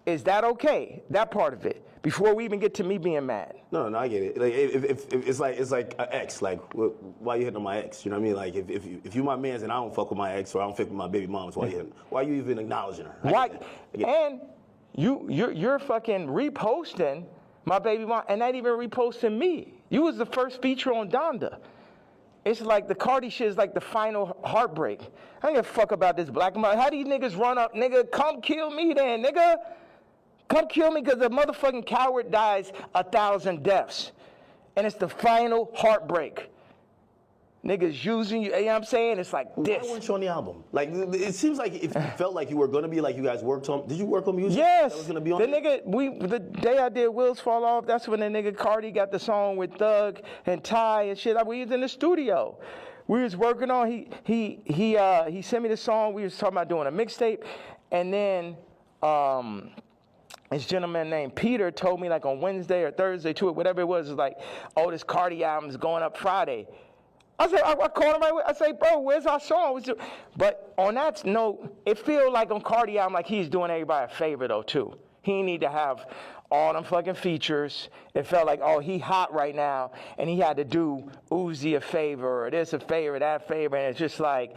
okay? That part of it. Before we even get to me being mad. No, I get it. Like, if it's like an ex. Like, why you hitting on my ex? You know what I mean? Like, if you my man's and I don't fuck with my ex or I don't fuck with my baby mom, why you hitting? Why you even acknowledging her? Why? And you're fucking reposting my baby mom, and not even reposting me. You was the first feature on Donda. It's like the Cardi shit is like the final heartbreak. I don't give a fuck about this black man. How do you niggas run up, nigga? Come kill me then, nigga. Come kill me because the motherfucking coward dies 1,000 deaths. And it's the final heartbreak. niggas using you. You know what I'm saying? It's like this. Why weren't you on the album? Like, it seems like if you felt like you were going to be, like you guys worked on, did you work on music? Yes. That was going to be on the it? nigga, the day I did Wheels Fall Off, that's when the nigga Cardi got the song with Thug and Ty and shit. We was in the studio. We was working on, he sent me the song. We was talking about doing a mixtape. And then, this gentleman named Peter told me like on Wednesday or Thursday to it, whatever it was like, oh, this Cardi album is going up Friday. I said, I called him right away. I say, bro, where's our song? But on that note, it feel like on Cardi album like he's doing everybody a favor though too. He need to have all them fucking features. It felt like, oh, he hot right now, and he had to do Uzi a favor or this a favor, that favor, and it's just like,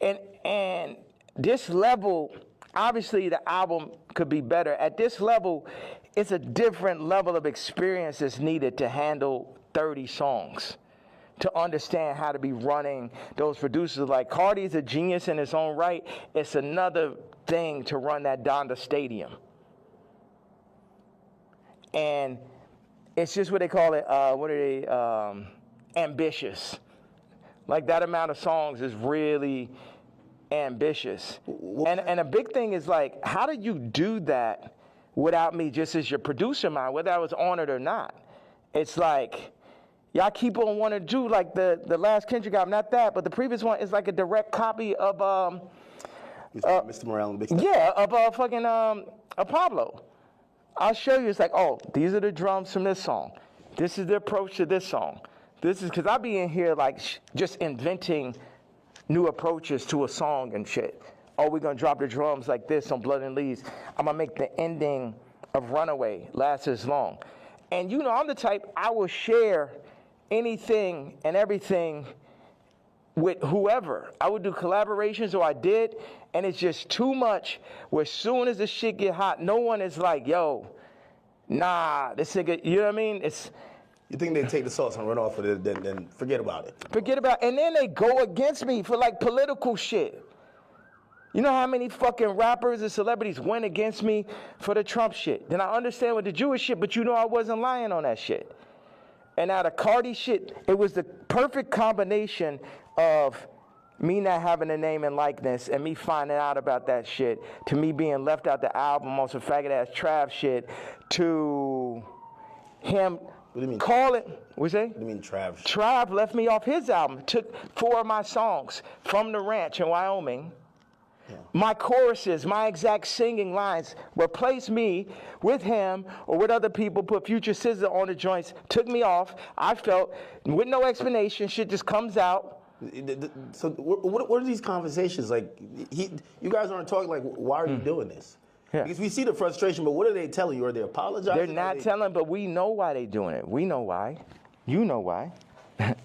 and this level. Obviously, the album could be better. At this level, it's a different level of experience that's needed to handle 30 songs, to understand how to be running those producers. Like, Cardi's a genius in his own right. It's another thing to run that Donda Stadium. And it's just what they call it, ambitious. Like, that amount of songs is really ambitious. And a big thing is like, how did you do that without me just as your producer mind, whether I was on it or not? It's like, y'all keep on wanting to do like the last Kendrick album, not that, but the previous one is like a direct copy of Mr. Morale and Big Step. Yeah, of Pablo. I'll show you. It's like, oh, these are the drums from this song. This is the approach to this song. This is because I be in here like just inventing new approaches to a song and shit. Oh, we're gonna drop the drums like this on Blood and Leaves. I'm gonna make the ending of Runaway last as long. And you know, I'm the type, I will share anything and everything with whoever. I would do collaborations, or I did, and it's just too much where as soon as the shit get hot, no one is like, yo, nah, this nigga, you know what I mean? You think they take the sauce and run off with it, then forget about it. Forget about it. And then they go against me for like political shit. You know how many fucking rappers and celebrities went against me for the Trump shit? Then I understand with the Jewish shit, but you know I wasn't lying on that shit. And now the Cardi shit, it was the perfect combination of me not having a name and likeness and me finding out about that shit, to me being left out the album on some faggot-ass Trav shit, to him... What do you mean? Call it. What's that? What do you mean, Trav? Trav left me off his album. Took 4 of my songs from the ranch in Wyoming. Yeah. My choruses, my exact singing lines, replaced me with him or with other people, put Future Scissor on the joints, took me off. I felt, with no explanation, shit just comes out. So what are these conversations like? You guys aren't talking like, why are you doing this? Yeah. Because we see the frustration, but what are they telling you? Are they apologizing? They're not telling, but we know why they're doing it. We know why. You know why.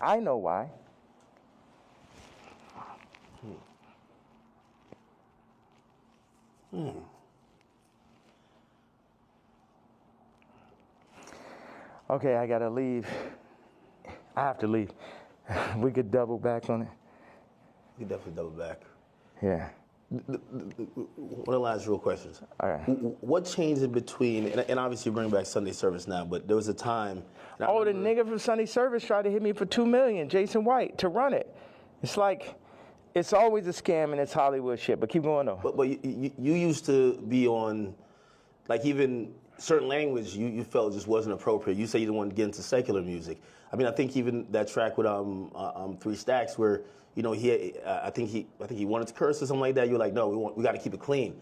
I know why. Okay, I gotta leave. I have to leave. We could double back on it. We could definitely double back. Yeah. One of the last real questions. All right. What changed in between, and obviously you bring back Sunday service now, but there was a time. Oh, the nigga from Sunday service tried to hit me for $2 million, Jason White, to run it. It's like, it's always a scam and it's Hollywood shit, but keep going though. But you used to be on, like even certain language you felt just wasn't appropriate. You say you didn't want to get into secular music. I mean, I think even that track with 3 Stacks where, you know, I think he wanted to curse or something like that. You're like, no, we got to keep it clean.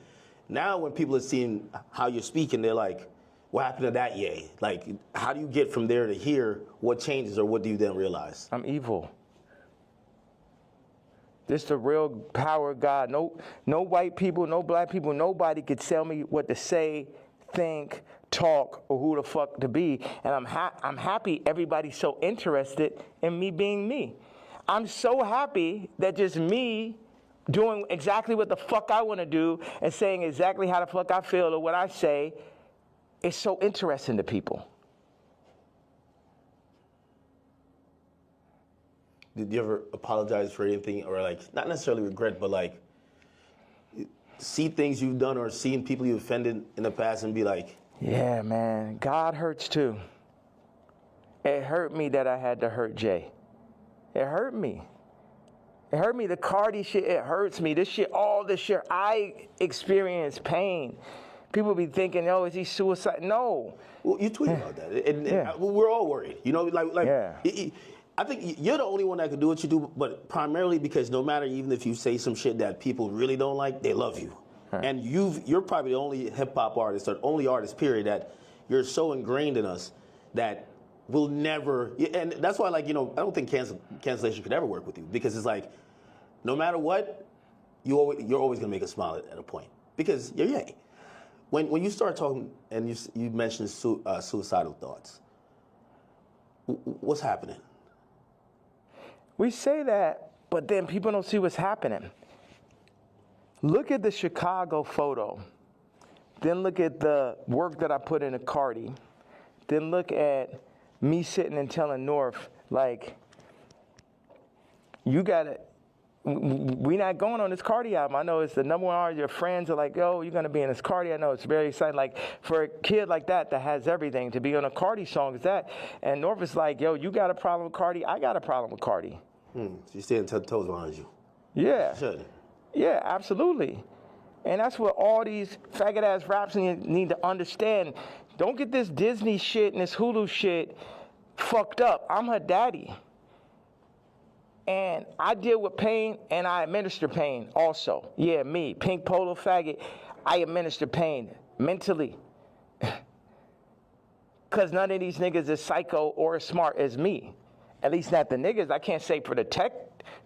Now, when people are seeing how you're speaking, they're like, what happened to that yay? Like, how do you get from there to here? What changes, or what do you then realize? I'm evil. This the real power of God. No white people, no black people, nobody could tell me what to say, think, talk, or who the fuck to be. And I'm happy everybody's so interested in me being me. I'm so happy that just me doing exactly what the fuck I want to do and saying exactly how the fuck I feel or what I say is so interesting to people. Did you ever apologize for anything, or like, not necessarily regret, but like see things you've done or seen people you offended in the past and be like, yeah, man, God hurts too. It hurt me that I had to hurt Jay. It hurt me. It hurt me. The Cardi shit, it hurts me. This shit, all this shit, I experience pain. People be thinking, oh, is he suicide? No. Well, you tweet about that, and we're all worried. You know, I think you're the only one that can do what you do, but primarily because no matter even if you say some shit that people really don't like, they love you. Right. And you're probably the only hip hop artist or only artist, period, that you're so ingrained in us that we'll never. And that's why, like, you know, I don't think cancellation could ever work with you, because it's like, no matter what, you're always gonna make us smile at a point, because you're Ye. When you start talking and you mentioned suicidal thoughts, what's happening? We say that, but then people don't see what's happening. Look at the Chicago photo. Then look at the work that I put into Cardi. Then look at me sitting and telling North, like, you got to, we not going on this Cardi album. I know it's the number one artist. Your friends are like, yo, you're going to be in this Cardi. I know it's very exciting. Like, for a kid like that has everything, to be on a Cardi song is that. And North is like, yo, you got a problem with Cardi? I got a problem with Cardi. So you're staying toes behind you. Yeah. Should. Yeah, absolutely. And that's what all these faggot-ass raps need to understand. Don't get this Disney shit and this Hulu shit fucked up. I'm her daddy. And I deal with pain, and I administer pain also. Yeah, me, pink polo faggot, I administer pain mentally. Because none of these niggas is psycho or as smart as me. At least not the niggas. I can't say for the tech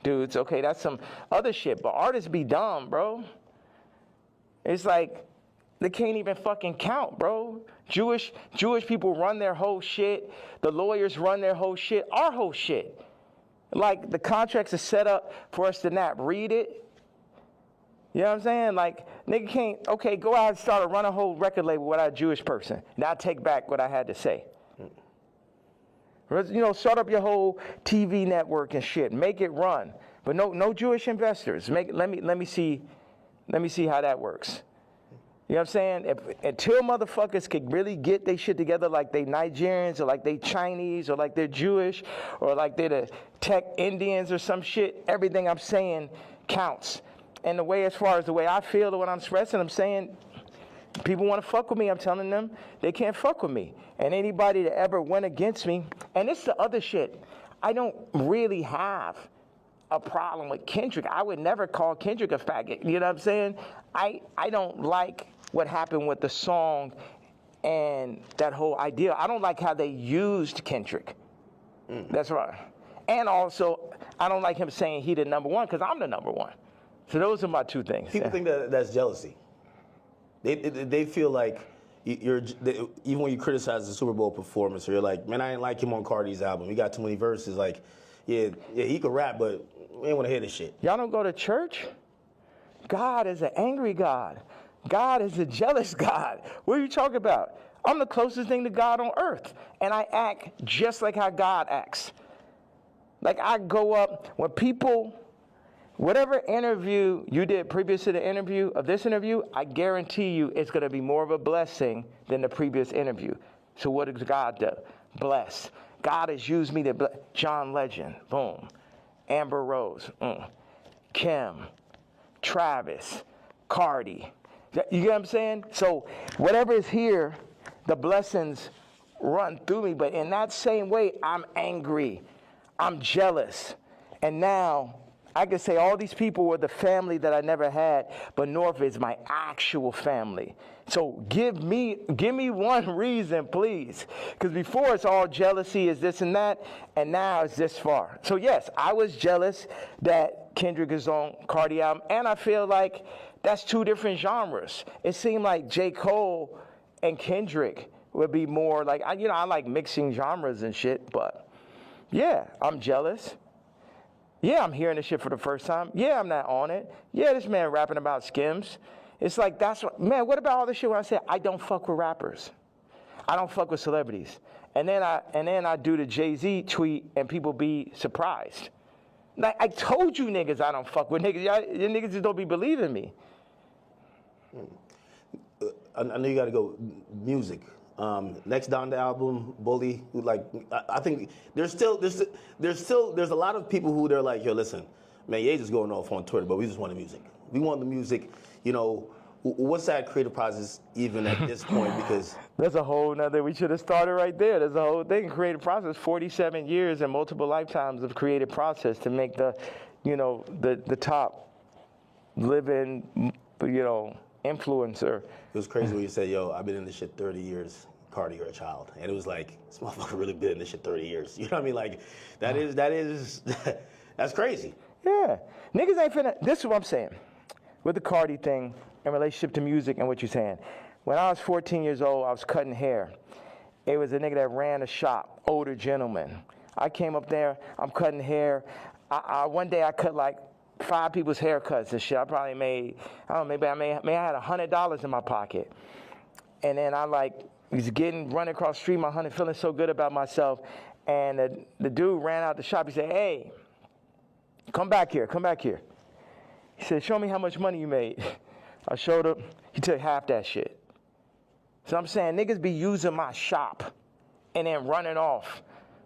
dudes. Okay, that's some other shit. But artists be dumb, bro. It's like they can't even fucking count, bro. Jewish people run their whole shit. The lawyers run their whole shit. Our whole shit. Like, the contracts are set up for us to not read it. You know what I'm saying? Like, nigga can't, okay, go out and start a run a whole record label without a Jewish person. Now I take back what I had to say. You know, start up your whole TV network and shit. Make it run. But no Jewish investors. Let me see how that works. You know what I'm saying? Until motherfuckers could really get their shit together, like they Nigerians or like they Chinese or like they're Jewish or like they're the tech Indians or some shit, everything I'm saying counts. And the way, as far as the way I feel or what I'm expressing, I'm saying people want to fuck with me. I'm telling them they can't fuck with me. And anybody that ever went against me, and it's the other shit, I don't really have a problem with Kendrick. I would never call Kendrick a faggot. You know what I'm saying? I don't like what happened with the song and that whole idea. I don't like how they used Kendrick. That's right. And also, I don't like him saying he the number one, because I'm the number one. So those are my two things. People think that's jealousy. They feel like even when you criticize the Super Bowl performance, or you're like, man, I ain't like him on Cardi's album. He got too many verses. Like, yeah, he could rap, but we ain't want to hear this shit. Y'all don't go to church? God is an angry God. God is a jealous God. What are you talking about? I'm the closest thing to God on earth, and I act just like how God acts. Like, I go up, when people, whatever interview you did previous to the interview of this interview, I guarantee you it's going to be more of a blessing than the previous interview. So what does God do? Bless. God has used me to bless. John Legend, boom. Amber Rose, Kim, Travis, Cardi. You get what I'm saying? So whatever is here, the blessings run through me. But in that same way, I'm angry. I'm jealous. And now I can say all these people were the family that I never had, but North is my actual family. So give me one reason, please. Because before it's all jealousy, is this and that, and now it's this far. So yes, I was jealous that Kendrick is on Cardi album, and I feel like that's two different genres. It seemed like J. Cole and Kendrick would be more like, I like mixing genres and shit, but yeah, I'm jealous. Yeah, I'm hearing this shit for the first time. Yeah, I'm not on it. Yeah, this man rapping about Skims. It's like, that's what, man, what about all this shit when I say I don't fuck with rappers? I don't fuck with celebrities. And then I do the Jay-Z tweet and people be surprised. Like, I told you niggas I don't fuck with niggas. You niggas just don't be believing me. I know you got to go music. Next down the album, Bully. Like, I think there's a lot of people who they're like, yo, listen, Man, Ye just going off on Twitter, but we just want the music. We want the music. You know, what's that creative process even at this point? Because that's a whole nother, we should have started right there. There's a whole thing, creative process, 47 years and multiple lifetimes of creative process to make the, you know, the top living, you know, influencer. It was crazy when you said, yo, I've been in this shit 30 years. Cardi, you're a child. And it was like, this motherfucker really been in this shit 30 years. You know what I mean? Like, that's crazy. Yeah. Niggas ain't finna, this is what I'm saying. With the Cardi thing in relationship to music and what you're saying. When I was 14 years old, I was cutting hair. It was a nigga that ran a shop, older gentleman. I came up there, I'm cutting hair. One day I cut like 5 people's haircuts and shit. I probably made, I don't know, maybe I had $100 in my pocket. And then I was running across the street, my honey, feeling so good about myself. And the dude ran out the shop. He said, hey, come back here. He said, show me how much money you made. I showed him. He took half that shit. So I'm saying niggas be using my shop and then running off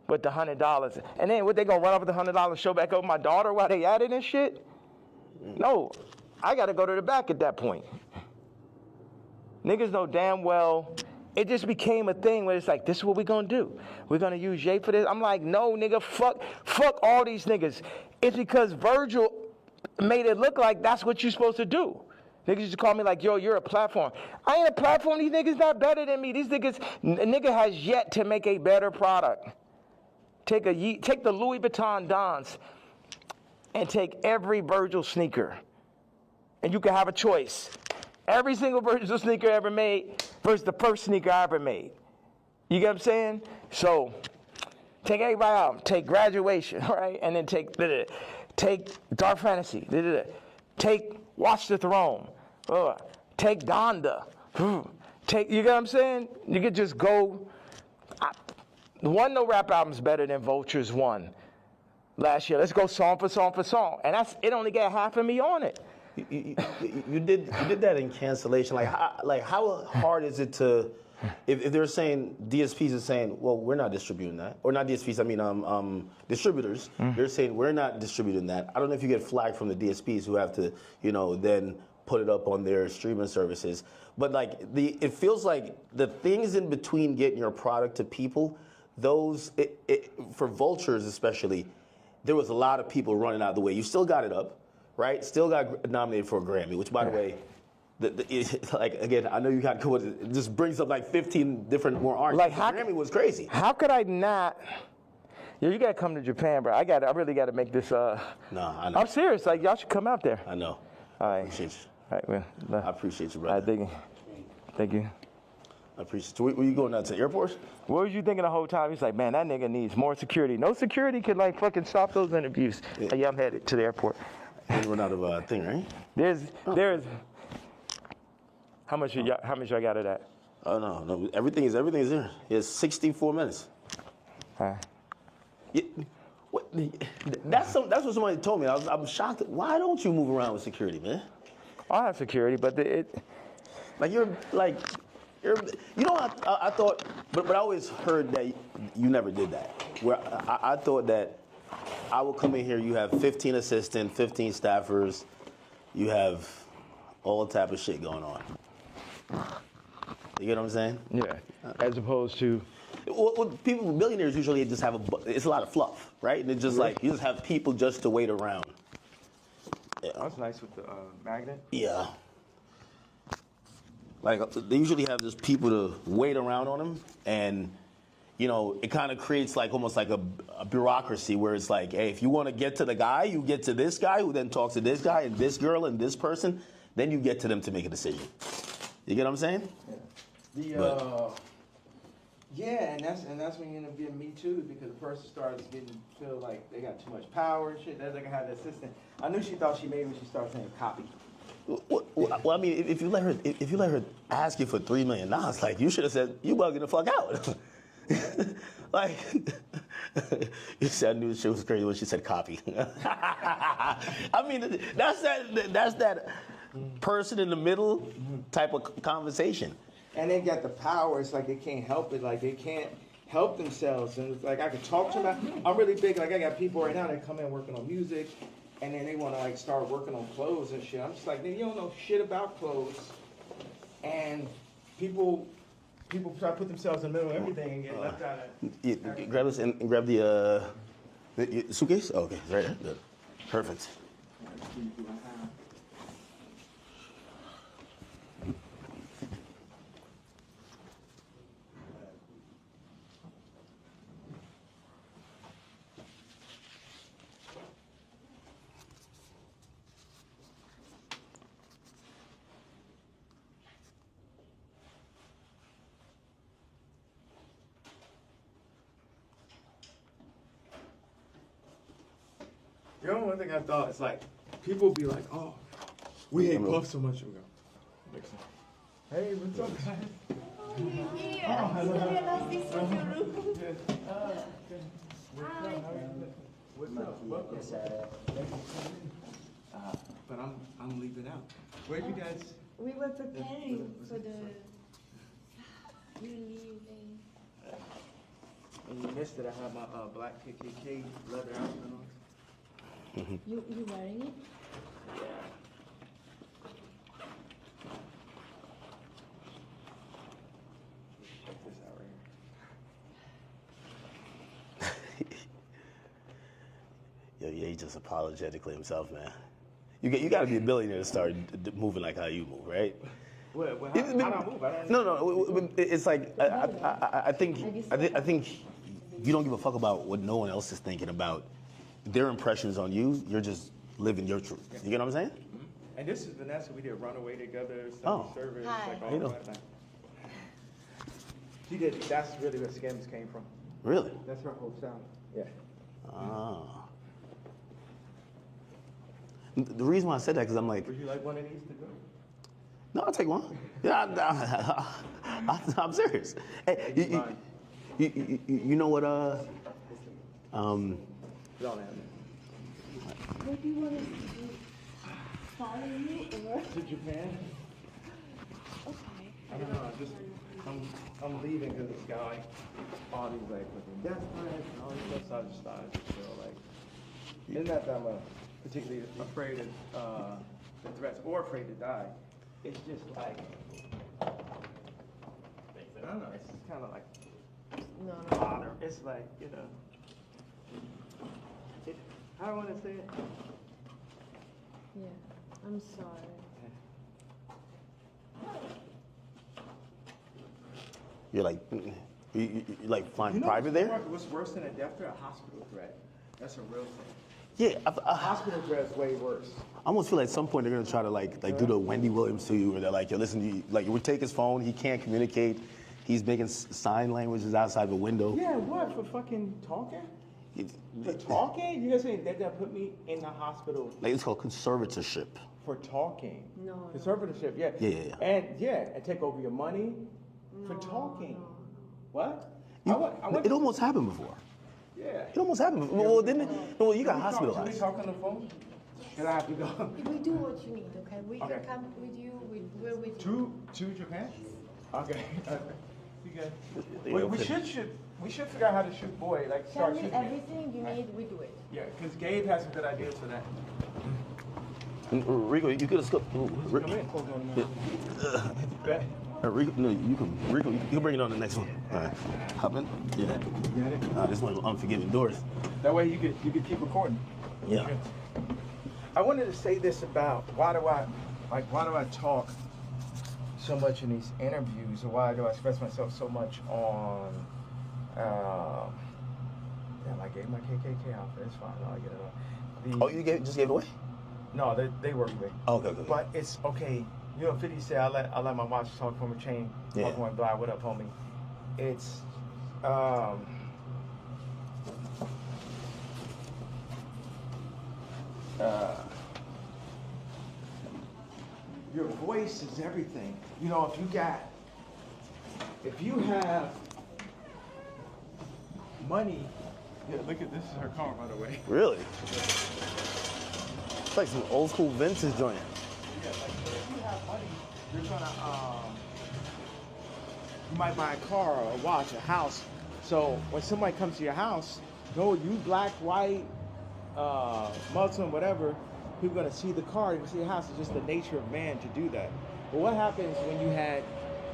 with the $100. And then what, they gonna run off with the $100, show back over my daughter while they at it and shit? No, I gotta go to the back at that point. Niggas know damn well, it just became a thing where it's like, this is what we gonna do. We're gonna use Jay for this. I'm like, no, nigga, fuck all these niggas. It's because Virgil made it look like that's what you're supposed to do. Niggas used to call me like, yo, you're a platform. I ain't a platform. These niggas not better than me. These niggas, a nigga has yet to make a better product. Take the Louis Vuitton Dons and take every Virgil sneaker. And you can have a choice. Every single Virgil sneaker ever made versus the first sneaker I ever made. You get what I'm saying? So take everybody out. Take Graduation, right? And then take Dark Fantasy. Take Watch the Throne. Take Donda. You get what I'm saying? You could just go. No rap album's better than Vulture's one last year. Let's go song for song for song. And it only got half of me on it. You did that in Cancellation. Like how hard is it to, if they're saying, DSPs are saying, well, we're not distributing that. Or not DSPs, I mean distributors. They're saying, we're not distributing that. I don't know if you get flagged from the DSPs who have to, then put it up on their streaming services. But it feels like the things in between getting your product to people, for Vultures especially, there was a lot of people running out of the way. You still got it up, right? Still got nominated for a Grammy, which, by the way, again, I know you got to go with it. It just brings up like 15 different more artists. The Grammy was crazy. How could I not? Yo, you got to come to Japan, bro. I really got to make this. No, I know. I'm serious. Y'all should come out there. I know. All right. I appreciate you. All right, well, I appreciate you, brother. All right, thank you. I appreciate you. Were you going out to the airport? What was you thinking the whole time? He's like, man, that nigga needs more security. No security could fucking stop those interviews. Yeah, I'm headed to the airport. You run out of thing, right? There's. How much I got of that? Oh no, everything is there. It's 64 minutes. All right. Yeah, that's what somebody told me. I'm shocked. Why don't you move around with security, man? I have security, but I thought, but I always heard that you never did that. Where I thought that I would come in here, you have 15 assistants, 15 staffers, you have all type of shit going on. You get what I'm saying? Yeah. As opposed to. Well, people, millionaires usually just have it's a lot of fluff, right? And it's just you just have people just to wait around. Yeah. That's nice with the magnet. Yeah. They usually have just people to wait around on them, and it kind of creates almost like a bureaucracy where it's like, hey, if you want to get to the guy, you get to this guy who then talks to this guy and this girl and this person, then you get to them to make a decision. You get what I'm saying? Yeah. And that's when you end up getting Me Too, because the person starts feel like they got too much power and shit. That's like I had the assistant. I knew she thought she made me. She started saying copy. Well, I mean, if you let her ask you for $3 million, you should have said, you bugging the fuck out. You said, I knew the shit was crazy when she said copy. I mean, that's that person in the middle type of conversation. And they got the power. It's like they can't help it. They can't help themselves. And it's like I could talk to them. I'm really big. I got people right now that come in working on music. and then they want to like start working on clothes and shit. I'm just like, nigga, you don't know shit about clothes, and people try to put themselves in the middle of everything and get left out of. Grab this and grab the suitcase. Oh, okay, it's right there. Good. Perfect. You know, one thing I thought is like, people be like, oh, we hate Puff so much. We go, hey, what's up, guys? What's up? But I'm leaving out. Where you guys? We were preparing for the new thing. And you missed it. I have my black KKK leather outfit on. You wearing it? Yeah. Check this out right here. Yo, yeah, he just apologetically himself, man. You got to be a billionaire to start moving like how you move, right? Well, how do I move? I don't No. It's like I think you don't give a fuck about what no one else is thinking about their impressions on you. You're just living your truth. You get what I'm saying? Mm-hmm. And this is Vanessa. We did Runaway together. Oh. Service. Hi. Like How all you that. doing? She did. That's really where Skims came from. Really? That's her whole sound. Yeah. Ah. The reason why I said that because I'm like, Would you like one of these to go? no, I'll take one. Yeah, I'm serious. Hey, you know what? You don't have it. What do you want us to do? Follow you or? To Japan? Okay. I don't know. I'm leaving because this guy, all these like fucking death threats and all this stuff. So I just started to feel like, it's not that I'm particularly afraid of the threats or afraid to die. It's just like, I don't know. It's just kind of like No. bother. It's like, you know, how do I want to say it? Yeah. I'm sorry. you're like, you like flying You know private there? what's worse than a death threat? A hospital threat. That's a real thing. Yeah, A hospital threat is way worse. I almost feel like at some point they're gonna try to like do the Wendy Williams to you, where they're like, yo, listen, like we take his phone, he can't communicate, he's making sign languages outside the window. Yeah, what, for fucking talking? For talking? You guys saying they're gonna put me in the hospital Like it's called conservatorship. for talking? No. Conservatorship, yeah. Yeah. And take over your money for talking. No. What? It almost happened before. Yeah. It almost happened. Well, didn't it? Well, you got Can we hospitalized. talk on the phone? Can I have to go? We do what you need, okay? We Okay. can come with you. We're with you. To Japan? Okay. You good? They We open- should figure out how to shoot boy, like Tell start me shooting. it. everything you need. We do it. Yeah, because Gabe has some good ideas for that. Rico, you could have scooped. Come in. Bet. Rico, no, you can bring it on the next one. All right, hop in. Yeah. Got it? This one unforgiving doors. That way you could keep recording. Yeah. I wanted to say this about why do I talk so much in these interviews, or why do I express myself so much on damn, I gave my KKK outfit, it's fine, I'll get it on. Oh, you just gave it away? No, they work with me. Oh, okay. But it's okay. You know, 50 say I let my watch talk from a chain. Yeah. Talk one blind. What up, homie? It's your voice is everything. You know, if you have money, yeah, look at this is her car, by the way. Really? It's like some old school vintage joint. Yeah, like if you have money, you're gonna you might buy a car or a watch, a house. So when somebody comes to your house, no, you black, white, Muslim, whatever, people are gonna see the car, they're gonna see the house. It's just the nature of man to do that. But what happens when you had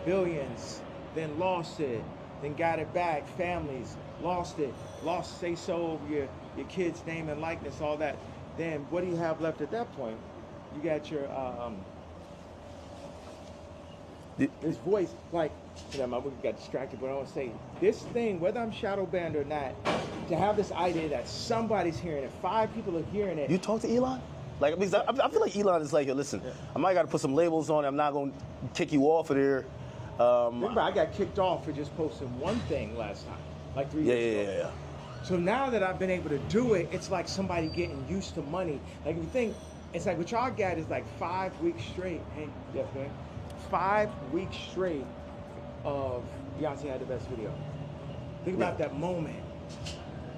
billions, then lost it, then got it back, families, lost it, lost say so over your kid's name and likeness, all that. Then what do you have left at that point? You got your this voice, like, you know, my book got distracted, but I want to say this thing, whether I'm shadow banned or not, to have this idea that somebody's hearing it, 5 people are hearing it. You talk to Elon? Like, because I feel like Elon is like, yo, listen, I might got to put some labels on it. I'm not going to kick you off of there. Remember, I got kicked off for just posting one thing last time, like 3 years ago. Yeah. So now that I've been able to do it, it's like somebody getting used to money. Like, if you think, it's like what y'all got is like 5 weeks straight. Hey, yes, man. 5 weeks straight of Beyonce had the best video. Think about that moment.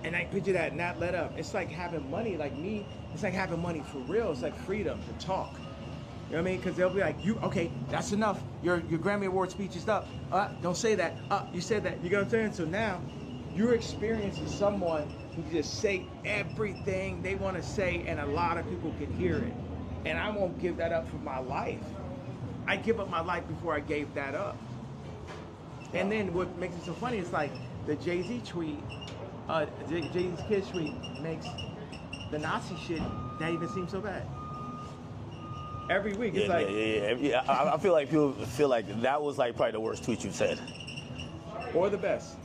And I picture that not let up. It's like having money, like me, it's like having money for real. It's like freedom to talk. You know what I mean? Because they'll be like, okay, that's enough. Your Grammy Award speech is up. Don't say that. You said that. You know what I'm saying? So now you're experiencing someone who can just say everything they want to say, and a lot of people can hear it. And I won't give that up for my life. I give up my life before I gave that up. And then what makes it so funny is like the Jay-Z tweet, Jay-Z's Kids tweet makes the Nazi shit not even seem so bad. Every week, it's Yeah. I feel like people feel like that was like probably the worst tweet you've said. Or the best.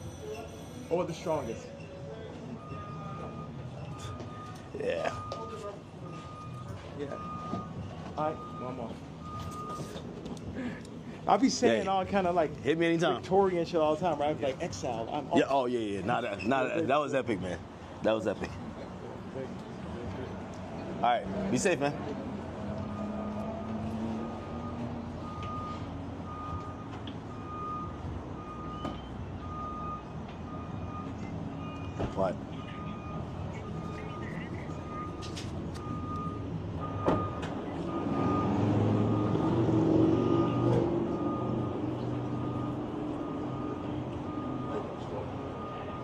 Or the strongest. Yeah. Yeah. All right, one more. I'll be saying all kind of like hit me anytime. Victorian shit all the time, right? Like exile. Yeah. Oh yeah. That was epic, man. That was epic. All right. Be safe, man. What?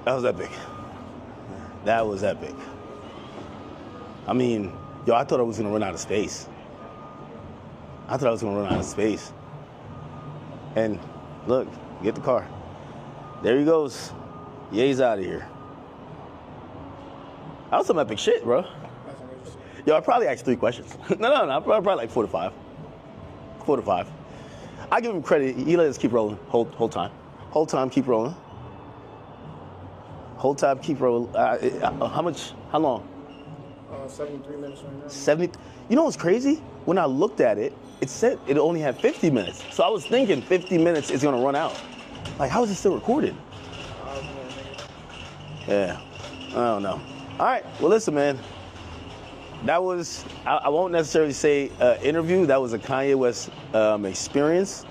That was epic. That was epic. I mean, yo, I thought I was gonna run out of space. And look, get the car. There he goes. Ye's out of here. That was some epic shit, bro. Yo, I probably asked 3 questions. No, probably like 4 to 5. 4 to 5. I give him credit. He let us keep rolling. Whole time. Whole time, keep rolling. Whole time, keep rolling. How long? 73 minutes right now. 70. You know what's crazy? When I looked at it, it said it only had 50 minutes. So I was thinking 50 minutes is gonna run out. Like, how is it still recorded? Yeah, I don't know. All right, well, listen, man. That was, I won't necessarily say interview. That was a Kanye West experience.